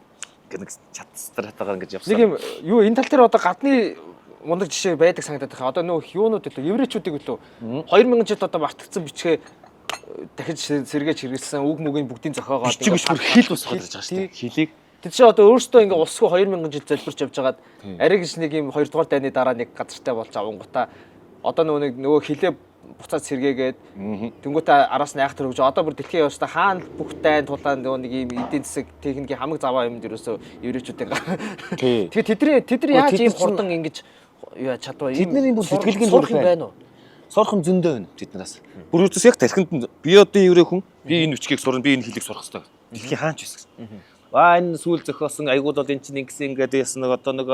нэг чадстратаагаар ингээд явсан. Нэг юм юу энэ тал дээр одоо гадны мундаг жишээ байдаг санагдаад байгаа. Одоо нөгөө юунууд илүү еврейчүүдийг илүү 2000 жил одоо мартагдсан бичгээ дахиж сэргээж хэрэглэсэн үг мүгийн бүгдийн зохиогоод бичиг биш бүр хэл ус гарч байгаа шүү дээ. Хэлийг тэр чинь одоо өөрөөсөө ингээ усгүй 2000 жил залбирч явж байгаад арай гэж нэг юм 2 дугаар дайны дараа нэг газартай болж авангуудаа одоо нөгөө хилээ буцаад сэргээгээд тэнгуүтээ араас нь айхтар хөгж одоо бүр дэлхийн явста хаана бүх дайн тулаан нөгөө нэг юм эдийн засаг техникийн хамаг заваа юмд ерөөсөө еврейчүүдийн тэгээд тэдний яаж ийм хурдан ингэж яа чадваа тэдний бүр сэтгэлгийн зурх юм байна уу? Сурах юм зөндөө байна тэднээс. Бүр үстээс яг тархинд би одоо еврей хүн би энэ бичгийг сурна би энэ хэлийг сурах хэрэгтэй. Дэлхийн хаанч байсан. Энэ сүүл зохиосон айгуул бол эн чинь ингэсэн ингээд яасан нэг одоо нэг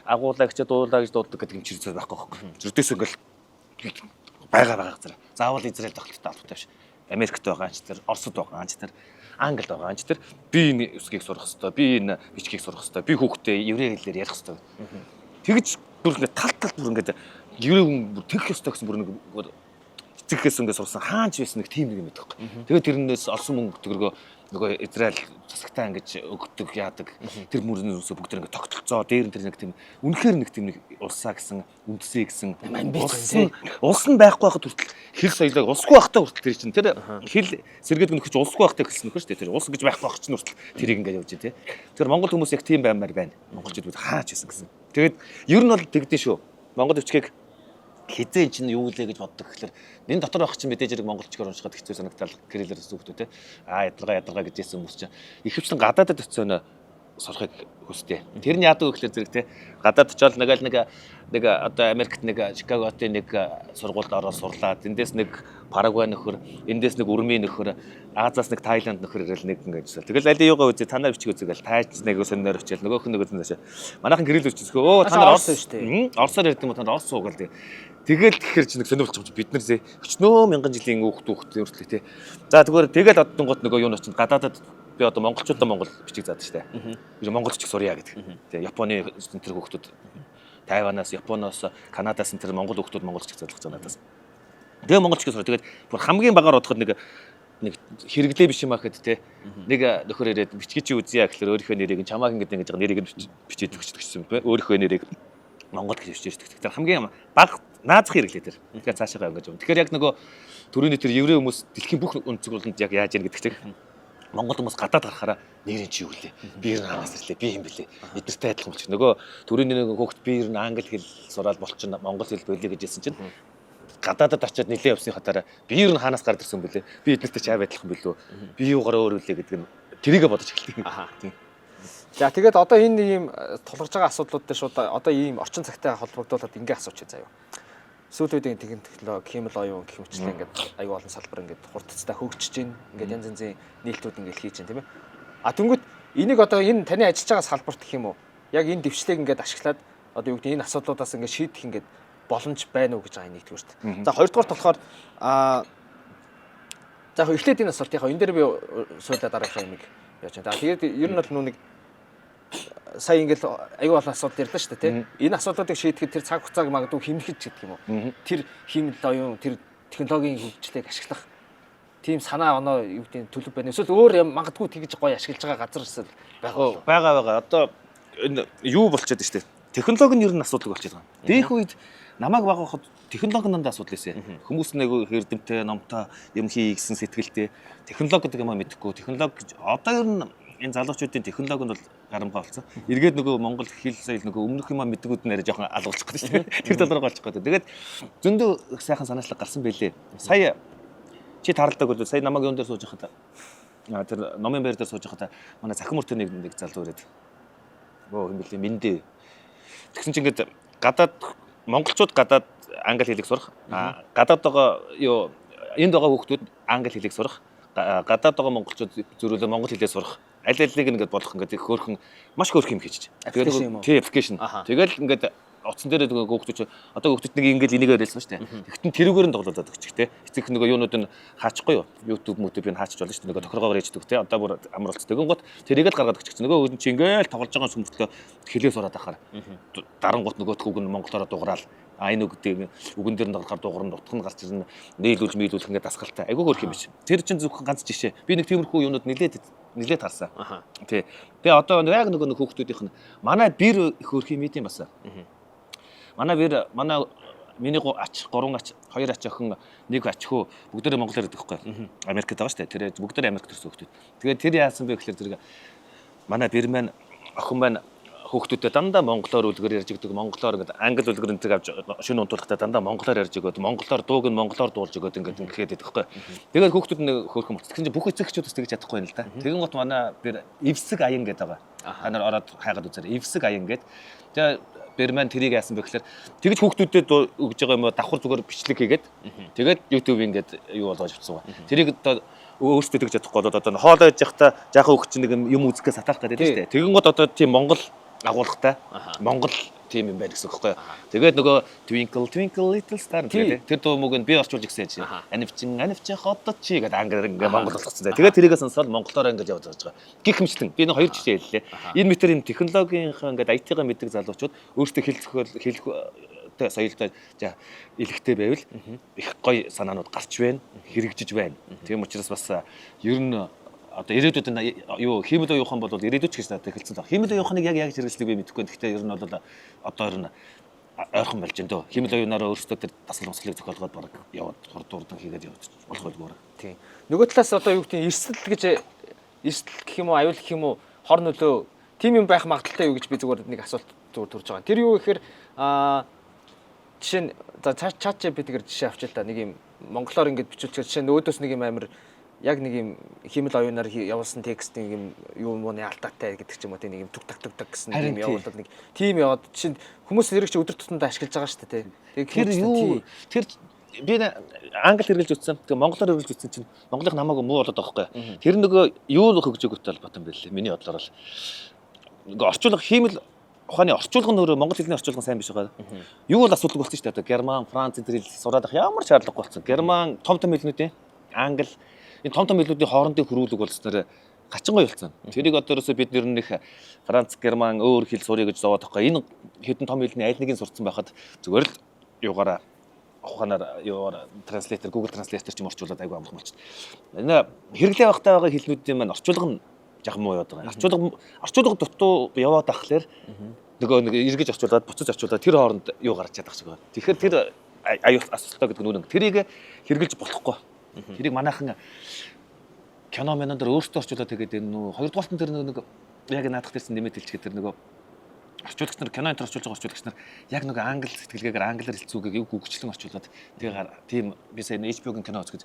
агуулаа гэж дуулаа гэж дууддаг гэдэг юм чирцээ байхгүй байхгүй. Зүрдээс ингээл байгаа зэрэг. Заавал Израиль тохиолдолтой албатай биш. Америкт байгаа анч тэр, Оросд байгаа анч тэр, Англид байгаа анч тэр би энэ үсгийг сурах хэрэгтэй. Би энэ бичгийг сурах хэрэгтэй. Би хүүхдээ еврей хэлээр ярих хэрэгтэй. Тэгж бүр ингээд тал бүр ингээд еврей хүн бүр тэгэх ёстой гэсэн бүр нэг эцэгхээс ингээд сурсан хаанч байсан нэг тим нэг юм байдаг. Тэгээд тэрнээс олсон мөнгө төгрөгөө нөгөө Израиль засагтаа ингэж өгдөг яадаг тэр мөрний үсээ бүгд ингэ тогтолцоо дээр нь тэр нэг тийм үнэхээр нэг тийм нэг улсаа гэсэн үндэсээ гэсэн улс нь байхгүй байхад хүртэл хэл соёлыг улсгүй байхтай хүртэл тэр чинь тэр хэл сэргээд нөхөж улсгүй байхтай гэсэн нөхөр шүү дээ тэр улс гэж байхгүй байх чинь хүртэл тэрийг ингэ явж дээ тэр Монгол хүмүүс яг тийм баймаар байна монголчууд хаач байсан гэсэн тэгээд ер нь бол тэгдэж шүү Монгол өвчгийг хизээ чинь юу лээ гэж боддог гэхэлэр энэ дотор байх чинь мэдээж хэрэг монголчгаар уншихад хэцүү санагдал кириллээр зүгтүү те ядаргаа гэж хэлсэн хүмүүс чинь ихэвчлэн гадаадд очино сурахыг хүсдэг. Тэр нь яадаг вэ гэхээр зэрэг те гадаад очоод нэг одоо Америкт нэг Чикаготын нэг сургуульд ороод сурлаад эндээс нэг Парагвай нөхөр, эндээс нэг Урмын нөхөр, Азаас нэг Тайланд нөхөр ирэл нэг ингэж. Тэгэл аль юугаа үзээ танаа бичиг үзэгээл тааж нэг сонноор очил нөгөөх нь нэг манайхан гэрэл үчисгөө өө та нар орс шүү дээ. Орсоор ярьдаг юм та нар орс суугаал тий. Тэгэл тэгэхэр чи нэг сонирхолч юм чи бид нар зэ өчнөө мянган жилийн хүүхдүүд өөрчлөө тий. За тэгвэл тэгэл оддонгот нөгөө юу нь очинд гадаадад би одоо монголчуудаа монгол бичиг заадаг штэ. Би монголч их сурья гэдэг. Тий Японы тэр хүүхдүүд Тайванаас, Японоос, Канадаас энэ монгол хүүхдүүд монголч их задлах надаас. Тэгээ монголч их сурья. Тэгээд бүр хамгийн багаар бодоход нэг хэрэглээ биш юм ахэд те нэг нөхөр ирээд бичгээ чи үзье гэхэлэр өөрийнхөө нэрийг чамааг ингэж нэрийг бичээд өгсөн бэ өөрийнхөө нэрийг монгол гэж бичиж өгдөг. Тэр хамгийн баг наазах хэрэглээ тэр. Тэгэхээр цаашаа ингэж юм. Тэгэхээр яг нөгөө төрөний тэр еврей хүмүүс дэлхийн бүх өнцөг болонд яг яаж яах гэдэг чинь монгол хүмүүс гадаад гарахаараа нэрийн чи юу гэлээ. Би ер нь анаас ирлээ. Би юм бэлээ. Эднэртэй адилхан болчих. Нөгөө төрөний нэг хүүхд би ер нь англи хэл сураад болчихно монгол хэл болиё гэж хэлсэн чинь гадаадад очиод нэлээд явсны хатаараа би ер нь хаанаас гард ирсэн бэлээ. Би эднэртэй ч адилхан билүү. Би юугаар өөр үлээ гэдэг нь тэрийгэ бодож эхэлдэг. Тийм. За тэгээд одоо энэ ийм тулгарч байгаа асуудлууд дээр шууд одоо ийм орчин цагтай холбогдуулаад ингээ асуучих заяа. Сүүлийн үеийн техник технологи, химэл оюун гэх мэтчлээ ингээд аюу олон салбар ингээд хурдцтай хөгжиж байна. Ингээд янз янзын нийлтүүд ингээд хийж байна тийм ээ. А тэнгүүт энийг одоо энэ таны ажиллаж байгаа салбарт гэх юм уу? Яг энэ дэвшлийг ингээд ашиглаад одоо юу гэдэг энэ асуудлуудаас ингээд шийдэх ингээд боломж байна уу гэж байгаа нэгдүгээр шүү дээ. За хоёрдугаарт болохоор за яг эхлээд энэ асуултынхаа энэ дээр би суулаа дараагийн юмыг яаж байна. Тэгээд ер нь бол нүг сая ингээл аюу олон асуудал ярьлаа шүү дээ тийм. Энэ асуудлуудыг шийдэхэд тэр цаг хугацааг магадгүй хэмнэхэж гэдэг юм уу? Тэр химэл оюун тэр технологийн хөгжлийг ашиглах тийм санаа оноо юу гэдэг төлөв байна. Эсвэл өөр магадгүй тэгж гоё ашиглаж байгаа газар эсвэл байгаа. Одоо энэ юу болчиход байна шүү дээ. Технологи нь ер нь асуудал болчиход байгаа. Дэх үед намайг багахад технологинд асуудал байсан. Хүмүүс нэг эрдэмтэй, номтой юм хий гэсэн сэтгэлтэй технологи гэдэг юм мэдэхгүй. Технологи одоо ер нь энэ залуучуудын технологинд бол гарамгаа болсон. Эргээд нөгөө Монгол хэл соёл нөгөө өмнөх юм мэдгүүд нэрэ жоохон алгуулчих гэдэг шүү дээ. Тэр талаар голчих гэдэг. Тэгээд зөндөө сайхан санаачлаг гарсан байлээ. Сая чи таралдаг бол сая намайг юун дээр сууж байхад тэр номын байр дээр сууж байхад манай захин мөртөө нэг залуу ирээд бөө юм бэлээ мэндэ. Тэгсэн чинь ингээд гадаад монголчууд гадаад англи хэлийг сурах. Гадаад байгаа юу энд байгаа хүүхдүүд англи хэлийг сурах. Гадаад байгаа монголчууд зөрүүлээ монгол хэлээ сурах. Аль алиг ингээд болох ингээд хөөрхөн маш хөөрхөн юм хийж. Тэгээд тий аппликейшн. Тэгэл ингээд утсан дээр хүүхдүүд одоо хүүхдүүд нэг ингээд энийг яриулсан шүү дээ. Тэгтэн тэрүүгээр нь тоглуулад өгчих те. Эцэг нөгөө юунууд нь хаачихгүй юу? YouTube мөтөбийг хаачих болно шүү дээ. Нөгөө тохиргоогоор ээждэг те. Одоо бүр амар болц. Тэгэн гот тэрийг л гаргаад өгчих. Нөгөө чи ингээд тоглож байгаа сүмтлөө хэлээ сураад ахаар. Дарангууд нөгөөтхүүг нь монголоор дуграал. Энэ үгдээ үгэн дээр нь гарахаар дуурн утх нь гарч ирнэ. Нийлүүлж мийлүүлэх ингээд дасгалтай. Айгүй хөрх юм биш. Тэр чинь зөвхөн ганц жишээ. Би нэг тиймэрхүү юунууд нилээд харсан. Тий. Тэгээ одоо яг нөгөө хүүхдүүдийнх нь манай бэр их хөрх юм идэм бас. Манай миний 3 ач 2 ач охин 1 ач хөө бүгдээрээ монголоор хэлдэг байхгүй. Америкт байгаа шүү дээ. Тэр бүгдээрээ Америкт төрсөн хүүхдүүд. Тэгээд тэр яасан бэ гэхээр зэрэг манай бэр маань охин маань хүүхдүүдэд дандаа монголоор үлгэр ярьж өгдөг. Монголоор ингээд англи үлгэр энэ авч шинэ унтуулгахдаа дандаа монголоор ярьж өгөөд монголоор дууг нь монголоор дуулж өгөөд ингээд ингэхэд байдаг байхгүй. Тэгээд хүүхдүүд нэг хөөрхөн болчихсон. Тэгсэн чинь бүх эцэгчүүд бас тэгж чадахгүй юм л да. Тэгэн гот манай бэр эвсэг аян гэдэг байгаа. Та нар ороод хайгаад үзээрэй. Эвсэг аян гэдэг. Тэгээ бэрмэн тэрийг яасан бэ гэхээр тэгж хүүхдүүдэд өгж байгаа юм давхар зүгээр бичлэг хийгээд тэгээд YouTube ингээд юу болгож авчихсан байгаа. Тэрийг одоо өөрсдөө тэгж чадахгүй болоод одоо хоолоо хийж явахдаа жаахан хүүхд чинь нэг юм үзэхээ сатаах гэдэг тийм шүү дээ. Тэгэн гот одоо тийм монгол агуулгатай монгол тийм юм байна гэсэн үг байхгүй. Тэгээд нөгөө Twinkle Twinkle Little Star гэдэг тэр дуу мөг нь би орчуулж гисэн чинь анивчин хотод чи гэдэг англиар ингээ монгол болгоцсон. Тэгээд тэрийгээ сонсоод монголоор ингэж явж байгаа. Гэх мэтлэн би нэг 2 жишээ хэллээ. Энэ мэтэр энэ технологийнхаа ингээ IT-га мэддэг залуучууд өөрсдөө хэлцэхтэй соёлтой илэгтэй байвал их гоё санаанууд гарч байна, хэрэгжиж байна. Тийм учраас бас ер нь одоо ирээдүйд юу химэл оюухан бол ирээдүйд ч гэж надад хэлсэн баг. Химэл оюуханыг яг хэрэгжлийг би мэдэхгүй. Гэхдээ ер нь бол одоо ер нь ойрхон болж байна дөө. Химэл оюунаараа өөрсдөө тэр дасгал босглыг зохиолгоод баг яваад хурдан хийгээд яваад болох байлгүй. Тийм. Нөгөө талаас одоо юу гэдэг эрсдэл гэх юм уу, аюул гэх юм уу, хор нөлөө тийм юм байх магадaltaй юу гэж би зүгээр нэг асуулт төрж байгаа. Тэр юу гэхээр жишээ нь за чат GPT-гээр жишээ авч л да нэг юм монголоор ингэж бичүүлчихээ жишээ нөөдөөс нэг юм амир яг нэг юм химэл оюунаар явуулсан текст нэг юм юу мууны алдаатай гэдэг ч юм уу тийм нэг юм түг так гэсэн юм явуулдаг нэг тийм яваад чинь хүмүүс зэрэг чи өдөр тутамдаа ашиглаж байгаа шүү дээ тийм. Тэр би англи хэрэглэж үзсэн. Тэгээ монголоор хэрэглэж үзсэн чинь монголын намаагүй муу болоод байгаа байхгүй. Тэр нөгөө юу л хөгжөөгтэй холбоотой юм байлээ. Миний бодлоор бол нөгөө орчуулга химэл ухааны орчуулга нь өөрөө монгол хэлний орчуулга сайн биш байгаа. Юу бол асуудал болсон шүү дээ. Герман, Франц энэ хэл сураад ямар ч шаардлагагүй болсон. Герман том хэлнүүдийн англи энэ том хэлнүүдийн хоорондын хөрвүүлэг болсноор гачингүй болсон. Тэрийг одоо ерөөсөө бид нэр нэх Франц, Герман өөр хэл сурыг гэж зовоод байгаа. Энэ хэдэн том хэлний аль нэгийг сурцсан байхад зүгээр л юугаараа ухаанаар юугаар транслейтер Google Translator ч юм орчуулад айгүй амархан болчихсон. Энэ хэрэглээ байхтай байгаа хэлнүүдийн маань орчуулга нь жаахан муу яваад байгаа. Орчуулга дутуу яваад ахлаар нөгөө нэг эргэж орчуулад буцаж орчуулад тэр хооронд юу гарч чадах шиг байна. Тэгэхээр тэр аюул асуудалтай гэдэг нь тэрийг хэрэгжилж болохгүй. Тэрийг манайхан кино мэнээр өөртөө орчуулад тэгээд энэ хоёрдугаар нь тэр нэг яг наадах дээрсэн нэмээд хэлчихээ тэр нөгөө орчуулагч нар кино энэ орчуулж байгаа орчуулагч нар яг нэг англи сэтгэлгээгээр англиар хэлцүүгээ юу гүгчлэн орчуулад тэгээд тийм би сая HBO-гийн кино үзэж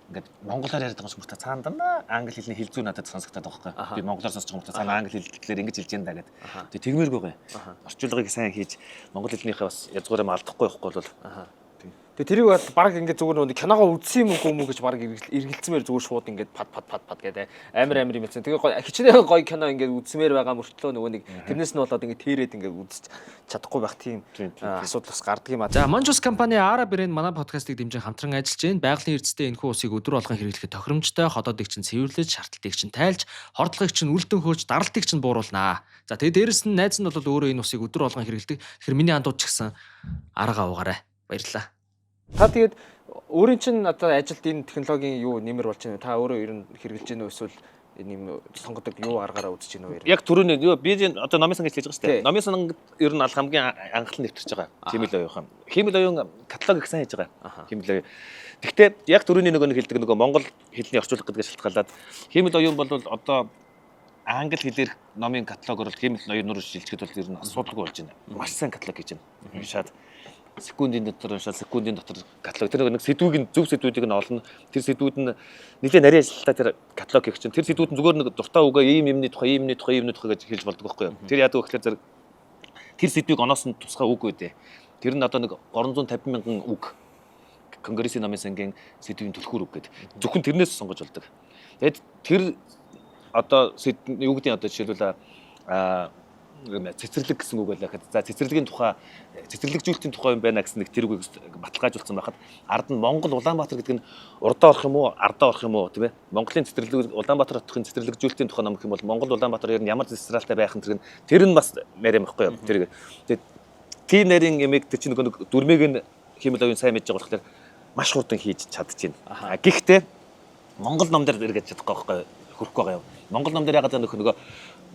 ингээд монголоор яриад байгаа юм шиг цаана дандаа англи хэлний хэлзүү надад сонсогдоод байгаа байхгүй. Би монголоор сонсож байгаа юм цаана англи хэлээр ингэж хэлж яндаа гэдэг. Тэгээд тэгмээргүй гоё. Орчуулгыг сайн хийж монгол хэлнийхээ бас язгуураа алдахгүй байхгүй бол Тэгээ тэрийг баг ингээд зүгээр нэг киногоо үзсэн юм уу гэж баг эргэлцмээр зүгээр шууд ингээд пад гэдэг амар юм хэлсэн. Тэгээ хичнээн гоё кино ингээд үзсмээр байгаа мөртлөө нөгөө нэг тэрнээс нь болоод ингээд тэрээд ингээд үзэж чадахгүй байх тийм асуудал бас гардаг юм а. За Monjus компани Ara брэнд манай подкастыг дэмжин хамтран ажиллаж байна. Байгалийн эрдэстэй энэхүү усыг өдөр болгон хэрэглэхэд тохиромжтой, ходоодыг чинь цэвэрлэж, шаардлагыг чинь тайлж, хордлогыг чинь үлдэн хөөж, даралтыг чинь бууруулнаа. За тэгээ дээрэс нь найз нь бол өөрөө энэ усыг өдөр болгон хэрэглэдэг. Тэгэхээр миний андууд ч гэсэн арга уугаарай. Баярлалаа. Та тэгээд өөрийн чинь одоо ажилд энэ технологийн юу нэмэр болж байна вэ? Та өөрөө ер нь хэрэгжилж байна уу эсвэл энэ юм сонгодог юу аргаараа үзэж байна вэ? Яг түрүүний юу би одоо номын сан гэж хэлж байгаа шүү дээ. Номын сан ер нь аль хамгийн анхлан нэвтэрч байгаа. Химэл оюухан. Химэл оюун каталог их сайн хийж байгаа. Химэл оюун. Гэхдээ яг түрүүний нөгөө нэг хэлдэг нөгөө монгол хэлний орчуулга гэдгийг шалтгаалаад химэл оюун бол одоо англи хэлээр номын каталогоор химэл оюунаар шилжихэд бол ер нь асуудалгүй болж байна. Маш сайн каталог хийж байна. Шаад секундын дотор уншаад секундын дотор каталог тэр нэг сэдвийг зөв сэдвүүдийг нь олно. Тэр сэдвүүд нь нэлээд нарийн ажилтаа тэр каталог хийх чинь тэр сэдвүүд нь зүгээр нэг дуртай үгээ ийм юмны тухай гэж хэлж болдог байхгүй юу. Тэр яадаг вэ гэхээр тэр сэдвийг оноос нь тусгай үг үү. Тэр нь одоо нэг 350 мянган үг Конгрессийн номын сангийн сэдвийн түлхүүр үг гэдэг. Зөвхөн тэрнээс сонгож болдог. Тэгэд тэр одоо юу гэдгийг одоо жишээлбэл цэцэрлэг гэсэн үг байлаа гэхэд за цэцэрлэгийн тухай цэцэрлэгжүүлэлтийн тухай юм байна гэсэн нэг тэр үгийг баталгаажуулсан байхад ард нь Монгол Улаанбаатар гэдэг нь урдаа орох юм уу ардаа орох юм уу тийм ээ Монголын цэцэрлэг Улаанбаатар хотын цэцэрлэгжүүлэлтийн тухай ном гэх юм бол Монгол Улаанбаатар ер нь ямар цэцэрлэгтэй байх нь тэр нь бас нарийн байхгүй юу тэр тийм нарийн ямиг тэр чинь нэг дүрмийг нь химэл оюун сайн мэдж байгаа болохоор маш хурдан хийж чадчихээн. Гэхдээ Монгол ном дээр эргэж чадахгүй байхгүй хөрөхгүй байгаа юм. Монгол ном дээр ягаад нөгөө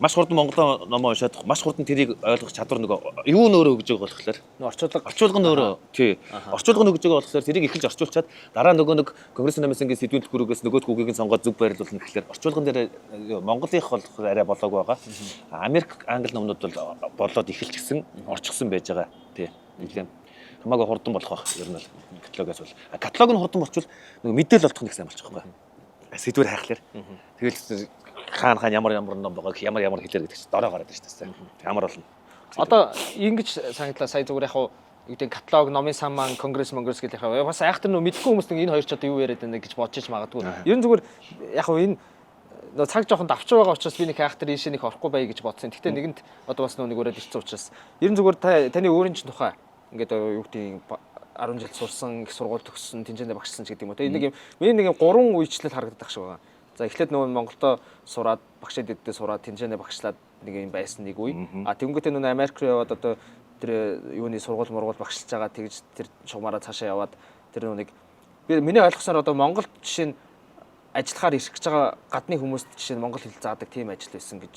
маш хурдан монгол ном уншаад маш хурдан тэрийг ойлгох чадвар нөгөө юу нөөрөө өгж байгаа болохоор орчуулга нь өөрөө тий орчуулга нь өгж байгаа болохоор тэрийг эхэлж орчуулчаад дараа нөгөө нэг конгрессийн намын сангийн сэдвийн төлхөрөөс нөгөөд хүүгийн сонгоод зүг байрлуулна гэхээр орчуулган дээр монголынх болохоор арай болоогүй байгаа. Америк англи номнууд бол болоод эхэлчихсэн орчихсон байж байгаа тий нэлээд хамаагүй хурдан болох байх ер нь бол каталогоос бол каталог нь хурдан болчвол нөгөө мэдээл олдох нь их сайн болчих واخхой сэдвэр хайхлаар тэгэл хаана ямар ном байгаа ямар хэлээр гэдэг чинь дорой гараад байна шүү дээ. Ямар болно. Одоо ингэж санагдлаа сая зүгээр яг юу гэдэг каталог номын сан маань конгресс гэдэг яг бас айхтар нөө мэдгүй хүмүүс нэг энэ хоёр ч одоо юу яриад байна гэж бодож магадгүй. Ер нь зүгээр яг энэ цаг жоохон давч байгаа учраас би нэг айхтар ийшээ нэг орохгүй бай гэж бодсон. Гэхдээ нэгэнт одоо бас нэг өрөөд ирсэн учраас ер нь зүгээр таны өөрийн чинь тухай ингээд юу гэдэг 10 жил сурсан, их сургууль төгссөн, тэнцээндээ багшсан ч гэдэг юм уу. Тэгээ нэг юм миний нэг юм 3 үечлэл харагдах шиг байгаа. За эхлээд нөгөө Монголдо сураад багшид дэддээ сураад тэнцээндээ багшлаад нэг юм байсан нэг үе. А тэнгуүтээ нөгөө Америк руу яваад одоо тэр юуны сургууль багшилж байгаа тэгж тэр шугамаараа цаашаа яваад тэр нэг би миний ойлгосноор одоо Монгол жишээ нь ажиллахаар ирэх гэж байгаа гадны хүмүүст жишээ нь монгол хэл заадаг тийм ажил байсан гэж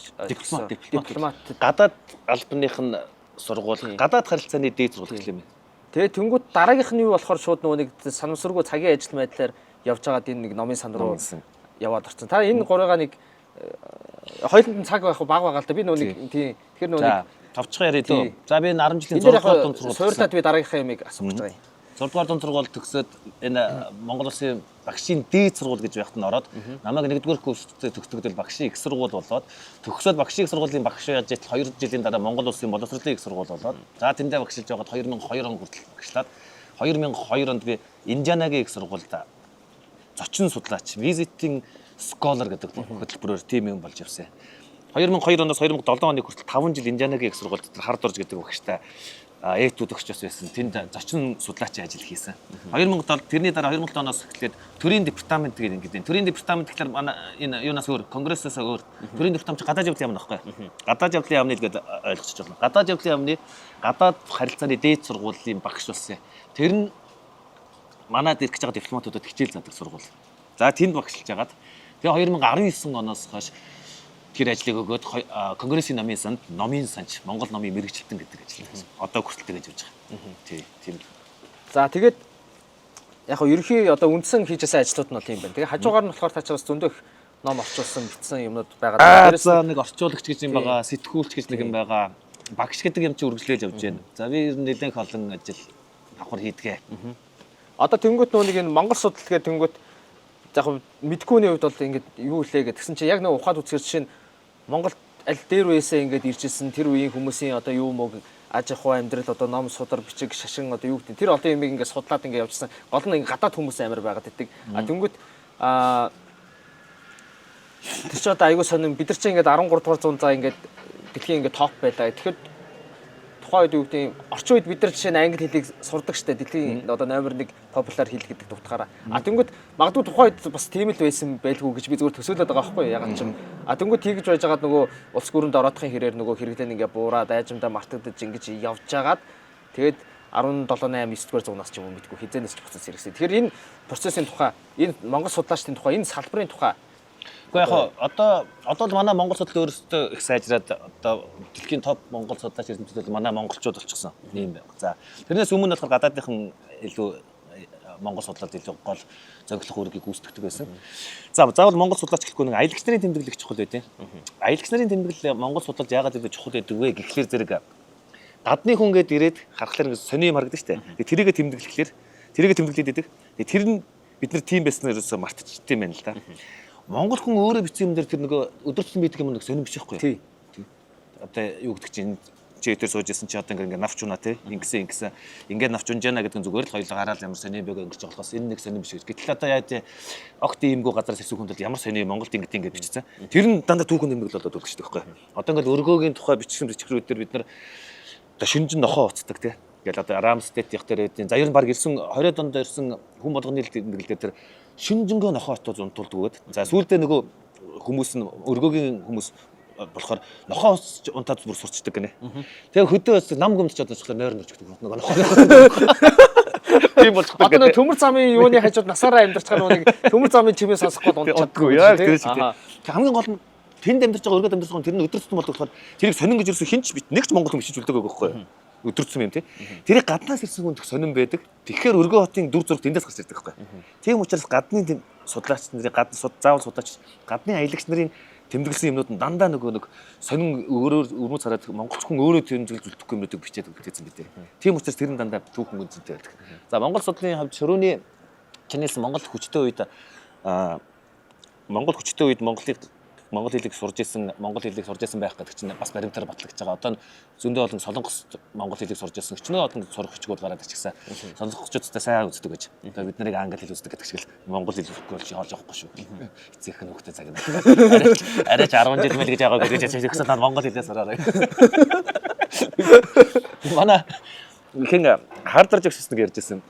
дипломат гадаад албаных нь сургууль гадаад харилцааны дээд сургууль гэх юм. Тэгээ тэнгуут дараагийнх нь юу болохоор шууд нөгөө нэг санамсаргүй цагийн ажил байдлаар явж байгаа энэ нэг номын сан руу яваад орсон. Та энэ гурыгаа нэг хоёуланд нь цаг байх баг байгаа л да. Би нөгөө нэг тийм тэгэхээр нөгөө нэг товчхон яриад үү. За би 10 жилийн 6 дугаар дунд сургууль. Суйрлаад би дараагийнхаа ямиг асуух гэж байгаа юм. 6 дугаар дунд сургууль төгсөөд энэ Монгол Улсын багшийн дээд сургууль гэж байхад нь ороод намайг 1-р курстэй төгсгөл багшийн их сургууль болоод төгсөөд багшийн их сургуулийн багш яаж 2 жилийн дараа Монгол Улсын боловсролын их сургууль болоод за тэндээ багшилж байгаад 2002 он хүртэл багшлаад 2002 онд би Индианагийн их сургуульд зочин судлаач visiting scholar гэдэг хөтөлбөрөөр тим юм болж явсан. 2002 оноос 2007 оны хүртэл 5 жил Индианагийн их сургуульд Хардвард гэдэг багштай ээт төгсч байсан. Тэнд зочин судлаачийн ажил хийсэн. 2007 тэрний дараа 2007 оноос эхлээд төрийн департамент гэдэг ингээд. Төрийн департамент гэхэлэр манай энэ юунаас өөр конгрессээс өөр төрийн департамент гадаад явдлын яам нөхгүй. Гадаад явдлын яамны гэдэг ойлгочих жоох. Гадаад явдлын яамны гадаад харилцааны дээд сургуулийн багш болсон. Тэр нь манад ирэх гэж байгаа дипломатуудад хичээл заадаг сургууль. За тэнд багшилж агаад тэгээ 2019 оноос хойш тэр ажлыг өгөөд конгрессийн намын санд номын санч Монгол номын мэрэгчлэлтэн гэдэг ажил хийсэн. Одоо хүртэл тэгэж явж байгаа. Тийм. За тэгээд яг хөө ерөнхий одоо үндсэн хийжсэн ажлууд нь бол тийм байна. Тэгээ хажуугаар нь болохоор тачаа бас зөндөө их ном орчуулсан бичсэн юмнууд байгаа. Дээрээс нэг орчуулагч гэж юм байгаа, сэтгүүлч гэж нэг юм байгаа. Багш гэдэг юм чи үргэлжлүүлж явж байна. За би ер нь нэлээд олон ажил давхар хийдгээ. Одоо тэнгуут нөө нэг энэ Монгол судалгаа тэнгуут яг мэдгүйний хувьд бол ингээд юу лээ гэдгсэн чи яг нэг ухаад үзгэр чинь Монголд аль дээр үесээ ингээд ирж ирсэн тэр үеийн хүмүүсийн одоо юу мөг аж ахуй амьдрал одоо ном судар бичиг шашин одоо юу гэдэг тэр олон юмыг ингээд судлаад ингээд явжсан гол нь ингээд гадаад хүмүүс амар байгаад байдаг. Тэнгүүт тэр ч одоо айгуу сонирн бид нар чинь ингээд 13 дугаар зуун за ингээд дэлхийн ингээд топ байлаа. Тэгэхээр тухайн үед юу гэдэг орчин үед бид нар жишээ нь англи хэлийг сурдаг штэ дэлхийн одоо номер 1 популяр хэл гэдэг утгаараа. Тэнгүүт магадгүй тухайн үед бас тийм л байсан байлгүй гэж би зүгээр төсөөлөд байгаа байхгүй юу? Ягаад ч юм. Тэнгүүт тэгж байж байгаад нөгөө улс гүрэнд ороодохын хэрээр нөгөө хэрэглэн ингээ буураад айжмдаа мартагдаж ингэж явж байгаад тэгээд 17 8 9 дугаар зуунаас ч юм уу мэдгүй хизээнээс ч процесс хэрэгсэн. Тэгэхээр энэ процессын тухай энэ Монгол судлаачдын тухай энэ салбарын тухай яг одоо л манай Монгол судлал өөрөөсөө их сайжраад одоо дэлхийн топ Монгол судлаач эрдэмтдүүд манай монголчууд болчихсон юм байна. За тэрнээс өмнө болохоор гадаадынхан илүү Монгол судлалд илүү гол зориглох үүргийг гүйцэтгэдэг байсан. За заавал Монгол судлаач гэхгүй нэг аялагч нарын тэмдэглэл чухал байдیں۔ Аялагч нарын тэмдэглэл Монгол судлалд яагаад илүү чухал байдаг вэ гэхлээр зэрэг гадны хүн гээд ирээд харахаар сони юм харагдаж штэ. Тэрийгэ тэмдэглэхлээр тэрийгэ тэмдэглээд идэг. Тэр нь бид нар тийм байснаар ерөөсөө мартчихдаг юм байна л да. Монгол хүн өөрөө бичсэн юм дээр тэр нөгөө өдөр тутмын бидэг юм нэг сонирм биш байхгүй юу? Тий. Одоо юу гэдэг чинь чи дээр сууж исэн чи одоо ингээ навч унаа тий. Ингэсэн ингээд навч унжаана гэдэг нь зүгээр л хоёулаа гараад ямар сонирм байг ингэж болохоос энэ нэг сонирм биш гэж. Гэтэл одоо яа тий огт иймгүй газараас ирсэн хүнд ямар сонирм Монголд ингээд бичсэн. Тэр нь дандаа түүхэн нэмэглэл болоод үргэлжлэдэг байхгүй юу? Одоо ингээд өргөөгийн тухай бичсэн бичгрүүд дээр бид нар одоо шинжин нохоо уцдаг тий. Ингээл одоо Рамстет яг дээр байдیں۔ За ер нь баг ирсэн 20 донд ирсэн хүн болгоны тэмдэглэлээр тэр шинжэнгөө нохоо отоо зунтулдаг. За сүүлдээ нөгөө хүмүүс нь өргөөгийн хүмүүс болохоор нохоо унтаад бүр сурчдаг гинэ. Тэгээ хөдөө нам гомдч одоо ч нойр нөрч гэдэг нөгөө нохоо. Тийм болчихдог. Одоо төмөр замын юуны хажууд насаараа амьдарч байгаа нэг төмөр замын чимээ сонсох гол унтчихгүй. Яг тэр шиг. Хамгийн гол нь тэнд амьдарч байгаа өргөд амьдарч байгаа тэр нь өдөр тутмын болдог болохоор тэрийг сонин гэж юусэн хинч бит нэг ч монгол хүн бичиж үлдэг байхгүй юу? Өдөр тутмын юм тий. Тэрийг гаднаас ирсэн хүнд сонин байдаг. Тэгэхээр өргөө хотын дүр зураг тэндээс гарч ирдэг байхгүй юу? Тийм учраас гадны судлаач нарын гадны заавал судлаач гадны аялагч нарын тэмдэглэсэн юмнууд нь дандаа нэг сонин өөрөөр өрмөц хараад монголч хүн өөрөө тэмдэглэж үлдэхгүй юмнуудыг бичээд өгдөөсөн биз дээ. Тийм учраас тэр нь дандаа түүхэн үнцэнтэй байдаг. За Монгол судлалын хувьд шөрөөний чинээс Монгол хүчтэй үед Монгол хэлийг сурж исэн байх гэдэг чинь бас баримтаар батлагдж байгаа. Одоо зөндөө олон солонгос монгол хэлийг сурж исэн. Өчнөө олон сурах хүчгүүд гараад ирчихсэн. Солонгосчуудтай сайн үздэг гэж. Тэгээд бид нарыг англи хэл үздэг гэдэг шиг л монгол хэл өгөхгүй чи хоолж явахгүй шүү. Эцэг нь хөвгтэй цаг нь. Арайч 10 жил мэл гэж байгаа гэж хэлсэн та монгол хэлээ сураарай. Манай хин хардарч өгсөн гэж ярьжсэн.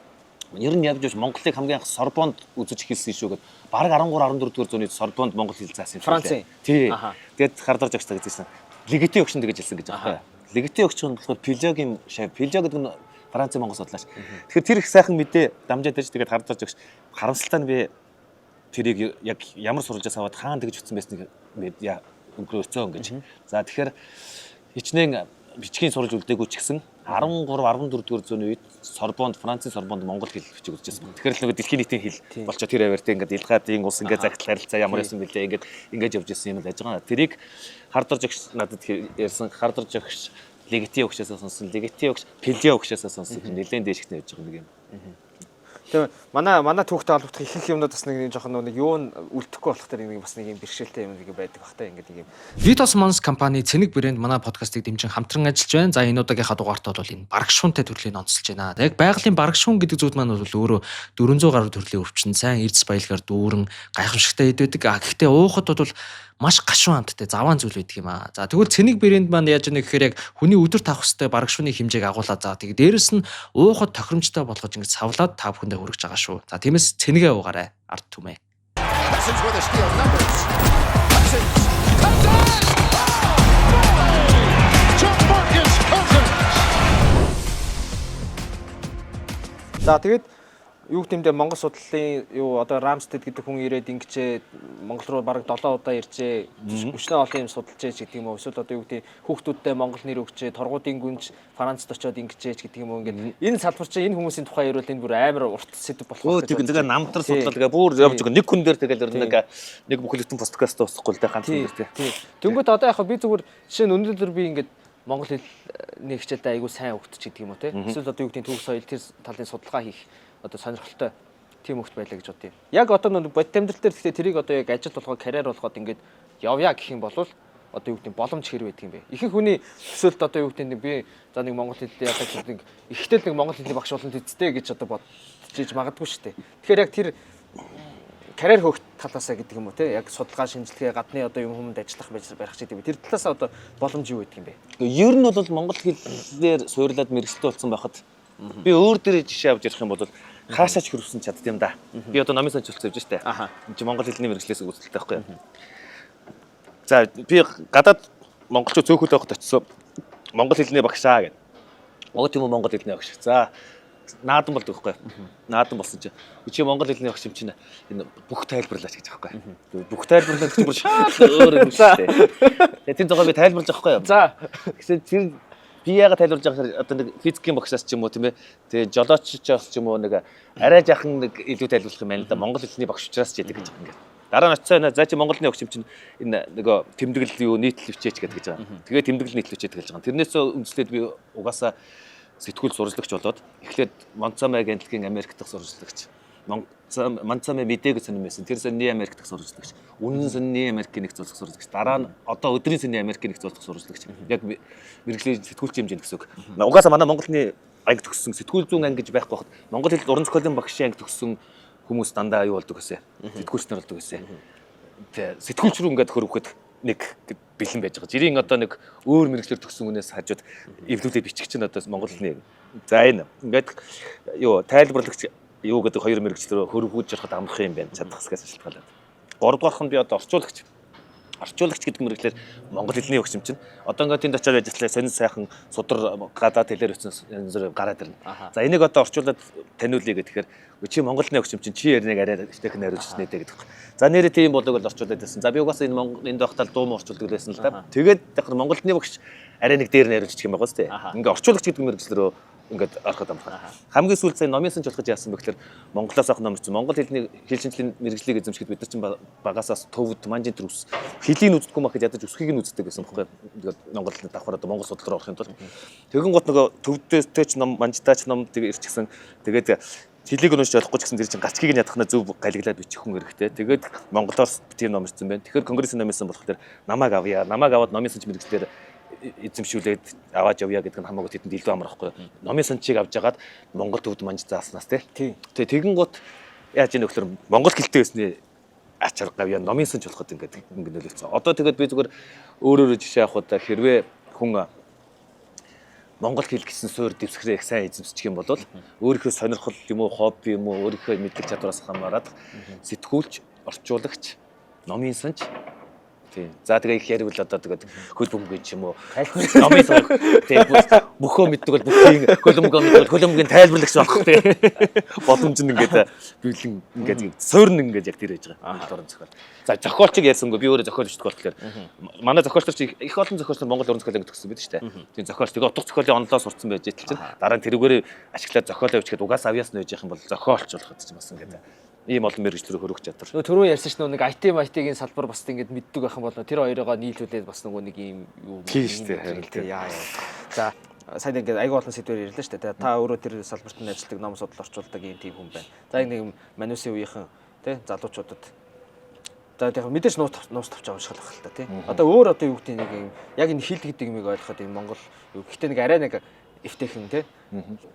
Ер нь явж Монголыг хамгийн анх Сорбонд үзэж эхэлсэн шүү гэд бараг 13 14 дугаар зууны Сорбонд монгол хэл заасан юм шиг. Тий. Тэгээд хардарч өгсөн гэж хэлсэн. Легитийн өгчин гэж хэлсэн гэж байгаа. Легитийн өгч нь болохоор Пилжогийн Пилжо гэдэг нь Францын монгол судлаач. Тэгэхээр тэр их сайхан мэдээ дамжаад байж тэгээд хардарч өгч харамсалтай нь би тэрийг яг ямар сурвалжаас аваад хаана тэгж утсан байсныг өнгөрөөцөө ингэж. За тэгэхээр хичнээн бичгийн сурж үлдээгүй ч гэсэн 13 14 дугаар зууны үед Сорбонд Францын Сорбонд монгол хэл бичиг үзчихсэн. Тэгэхээр л нөгөө дэлхийн нийтийн хэл болчоо тэр аваартай ингээд илгаадын ус ингээд загтал харилцаа ямар байсан бэлээ ингээд явж ирсэн юм л ажгаа. Тэрийг хардарч өгч надад ярьсан хардарч өгч легитийн өгчөөсөө сонсон легитийн өгч пилжо өгчөөсөө сонсон нэлээд дэшигтэй явж байгаа нэг юм. Тэгээ манай түүхтэй холбогдох их юмнууд бас нэг жоохон нэг юу нь үлдэхгүй болох төр нэг бас нэг юм бэрхшээлтэй юм нэг байдаг бах та ингээд нэг юм. Vitos Mons компани Цэник брэнд манай подкастыг дэмжин хамтран ажиллаж байна. За энэ удаагийн дугаарт бол энэ барагшуунтай төрлийн онцолж байна. Яг байгалийн барагшуун гэдэг зүйл маань бол өөрөө 400 гаруй төрлийн өвчин, сайн эрдэс баялгаар дүүрэн гайхамшигтай хэд байдаг. Гэхдээ уухад бол маш гашуун амттай заваан зүйл байдаг юм аа. За тэгвэл Цэник брэнд маань яаж яах гэхээр яг хүний өдөр тавах хэвээр барагшууны хэмжээг агуулад за тэгээд дээрэс нь уухад тохиромжтой болгож ингэж савлаад та бүхэндээ хүргэж байгаа шүү. За тиймээс цэнигээ уугаарай. Ард түмээ. Cousins with a steal numbers. Cousins. Cousins! Jamarcus Cousins! За тэгээд юу гэмдэ Монгол судлалын юу одоо Рамстед гэдэг хүн ирээд ингэчээ Монгол руу бараг 7 удаа иржээ. Өчнөө олон юм судалж гэж гэдэг юм уу. Эсвэл одоо юу гэдэг хүүхдүүдтэй Монгол нэр өгчээ, торгуудын гүнж Францд очиод ингэчээ гэдэг юм уу. Ингээд энэ салбар чинь энэ хүмүүсийн тухай ярил энэ бүр амар урт сэдв болох. Тийм тэгээ намтар судлал тэгээ бүр явж байгаа. Нэг хүн дээр тэгэл нэг бүхэлдэн подкаст дуусахгүй л дээ ганц хүн дээр тийм. Тэнгүүд одоо яг би зүгээр жишээ нь өнөөдөр би ингээд Монгол хэлний хичээлдээ айгүй сайн өгч гэдэг юм уу те. Эсвэл одоо юу гэдэг түүх соёл тэр талын судалгаа хийх одоо сонирхолтой тийм хөвгт байлаа гэж бодъё. Яг одоо нэг бодит амьдрал дээр гэхдээ тэрийг одоо яг ажил болгоод карьер болгоод ингээд явъя гэх юм бол одоо юу гэдэг боломж хэр байдаг юм бэ? Ихэнх хүний төсөөлт одоо юу гэдэг би за нэг монгол хэлээр яг нэг ихтэл нэг монгол хэлний багш болно тэцтэй гэж одоо бодож магадгүй шүү дээ. Тэгэхээр яг тэр карьер хөвгт талаасаа гэдэг юм уу те яг судалгаа шинжилгээ гадны одоо юм хүмүүнд ажиллах барих ч гэдэг. Тэр талаасаа одоо боломж юу байдаг юм бэ? Ер нь бол монгол хэлээр суйрлаад мэргэжилтэй болсон байхад би өөр дээр жишээ авч ярих юм бол хаашаач хөрвсөн чадд юм да. Би одоо номын санч болцсон явж штэ. Энд чи монгол хэлний мэргэжлээс үзэлтэй байхгүй юу? За би гадаад монголчууд цөөхөл байхад очисон монгол хэлний багшаа гэдэг. Оо тийм үү монгол хэлний багш. За наадан болдог байхгүй юу? Наадан болсон чи. Чи монгол хэлний багш юм чинь энэ бүх тайлбарлаач гэж байгаа байхгүй юу? Бүх тайлбарлах гэж бүр шал өөр юм шүү дээ. Тэгээ тийм зогоо би тайлбарлаж байгаа байхгүй юу? За гэсэн тэр би яагаад тайлбарлаж байгаа одоо нэг физикийн багшаас ч юм уу тийм ээ. Тэгээ жолооччоос ч юм уу нэг арай жаахан нэг илүү тайлбарлах юм байна л да. Монгол хэлний багш учраас ч яадаг гэж байгаа юм. Дараа нь очисон за чи монголны багш юм чинь энэ нөгөө тэмдэглэл юу нийтлэл хичээч гэдэг гэж байгаа. Тэгээ тэмдэглэл нийтлэл хичээдэг гэж байгаа. Тэрнээс үндэслээд би угаасаа сэтгүүл сурвалжлагч болоод эхлээд Монцамай агентлагийн Америк дахь сурвалжлагч. Монцамай мэдээг сонирм байсан. Тэр сонины Америк дахь сурвалжлагч. Үнэн сонины Америкийн нэгц улс сурвалжлагч. Дараа нь одоо өдрийн сонины Америкийн нэгц улс сурвалжлагч. Яг мэрэгжлийн сэтгүүлч хэмжээнд гэсэн үг. Угаасаа манай Монголны анги төгссөн сэтгүүл зүүн анги гэж байхгүй хад Монгол хэл уран зохиолын багшийн анги төгссөн хүмүүс дандаа юу болдог гэсэн. Сэтгүүлч нар болдог гэсэн. Тэгээ сэтгүүлч рүү ингээд хөрвөхөд нэг бэлэн байж байгаа. Жирийн одоо нэг өөр мэрэгчлэр төгссөн хүнээс хажууд эвлүүлээ бичих чинь одоо монгол хэлний. За энэ ингээд юу тайлбарлагч юу гэдэг хоёр мэрэгчлэр хөрвөхөж ярахад амрах юм байна. Чадахсгаас шалтгаалаад. 3 дугаарх нь би одоо орчуулагч. Орчуулагч гэдэг мэрэгчлэр монгол хэлний багш юм чинь. Одоо ингээд тэнд очиад ажиллаа сонин сайхан судар гадаад хэлээр өчсөн янз бүр гараад ирнэ. За энийг одоо орчуулад таниулъя гэхээр чи монголны багш юм чинь чи ярныг арай ихтэйх нь хариулж нэ гэдэг. За нэрээ тийм болог бол орчуулад байсан. За би угаасаа энэ багтаал дуу муу орчуулдаг байсан л да. Тэгээд яг монголны багш арай нэг дээр нь хариулчих юм байгаа зү. Ингээ орчуулагч гэдэг мэрэгчлэрөө ингээд ороход амрах. Хамгийн сүүлд сайн номын санч болохыг яасан бэ гэхээр Монголоос авах ном чинь Монгол хэлний хэл шинжлэлийн мэргэжлийг эзэмшихэд бид нар чинь багасаас төвд манжин төрөс хэлийг үздэхгүй махад ядаж өсхийг нь үздэг гэсэн байхгүй. Тэгээд Монгол хэлний давхар одоо Монгол судлал руу орохын тулд тэгэн гот нөгөө төвдөөтэй ч ном манжтаач ном тэгээ ирчихсэн. Тэгээд хэлийг уншиж ойлгохгүй ч гэсэн тэр чинь гацкийг нь ядахна зөв галиглаад бичих хүн хэрэгтэй. Тэгээд Монголоор тийм ном ирсэн байна. Тэгэхээр конгрессийн номынсан болохоор намайг авъя. Намайг аваад номын санч мэргэжлэр эзэмшүүлээд аваад явъя гэдэг нь хамаагүй тэдэнд илүү амар байхгүй. Номын санчийг авч ягаад Монгол төвд манж зааснаас тий. Тэгээ тэгэн гот яаж ийм нөхлөр Монгол хэлтэй байсны ач арга гавья номын санч болоход ингээд нөлөөлсөн. Одоо тэгээд би зүгээр өөрөөр жишээ авах удаа хэрвээ хүн монгол хэл гэсэн суурь дэвсгэрээ их сайн эзэмсчих юм бол өөрийнхөө сонирхол юм уу, хобби юм уу, өөрийнхөө мэдлэг чадвараас хамаарат сэтгүүлч, орчуулагч, номын санч тий. За тэгээ их яривал одоо тэгээд хөлбөмбөг юм уу? Номын санч тий бөхөө мэддэг бол бүхний хөлбөмбөг мэддэг хөлбөмбөгийн тайлбарлагч болох тий. Боломж нь ингээд биелэн ингээд суурн ингээд яг тэр байж байгаа. Орон зохиол. За зохиолчийг ярьсангүй би өөрөө зохиолч гэдэг болохоор манай зохиолч нар чи их олон зохиолч нар Монгол уран зохиолын төгссөн байдаг шүү дээ. Тийм зохиолч тэгээ утга зохиолын онлоо сурцсан байж итэл чинь дараа нь тэрүүгээр ашиглаад зохиолоо явуулчихад угаасаа авьяас нь байж явах юм бол зохиолч болоход ч бас ингээд ийм олон мэргэжлэр хөрөх чадвар. Түрүү ярьсан ш нэг IT-ийн салбар бас ингэж мэддэг байх юм бол тэр хоёроо нийлүүлээд бас нэг ийм юу тийм шүү дээ. Яа. За сайн ингээд аягүй олон сэдвээр ярьлаа шүү дээ. Та өөрөө тэр салбарт нь ажилладаг, ном судал орчуулдаг ийм тийм хүн байна. За нэг манусын үеийнхэн тий залуучуудад за яг мэдээж нуус тавч байгаа шиг л та тий. Одоо өөр одоо юу гэдэг нэг юм яг энэ хил гэдэг юмыг ойлгоход энэ Монгол юу гэхдээ нэг арай нэг эвтэйхэн тий.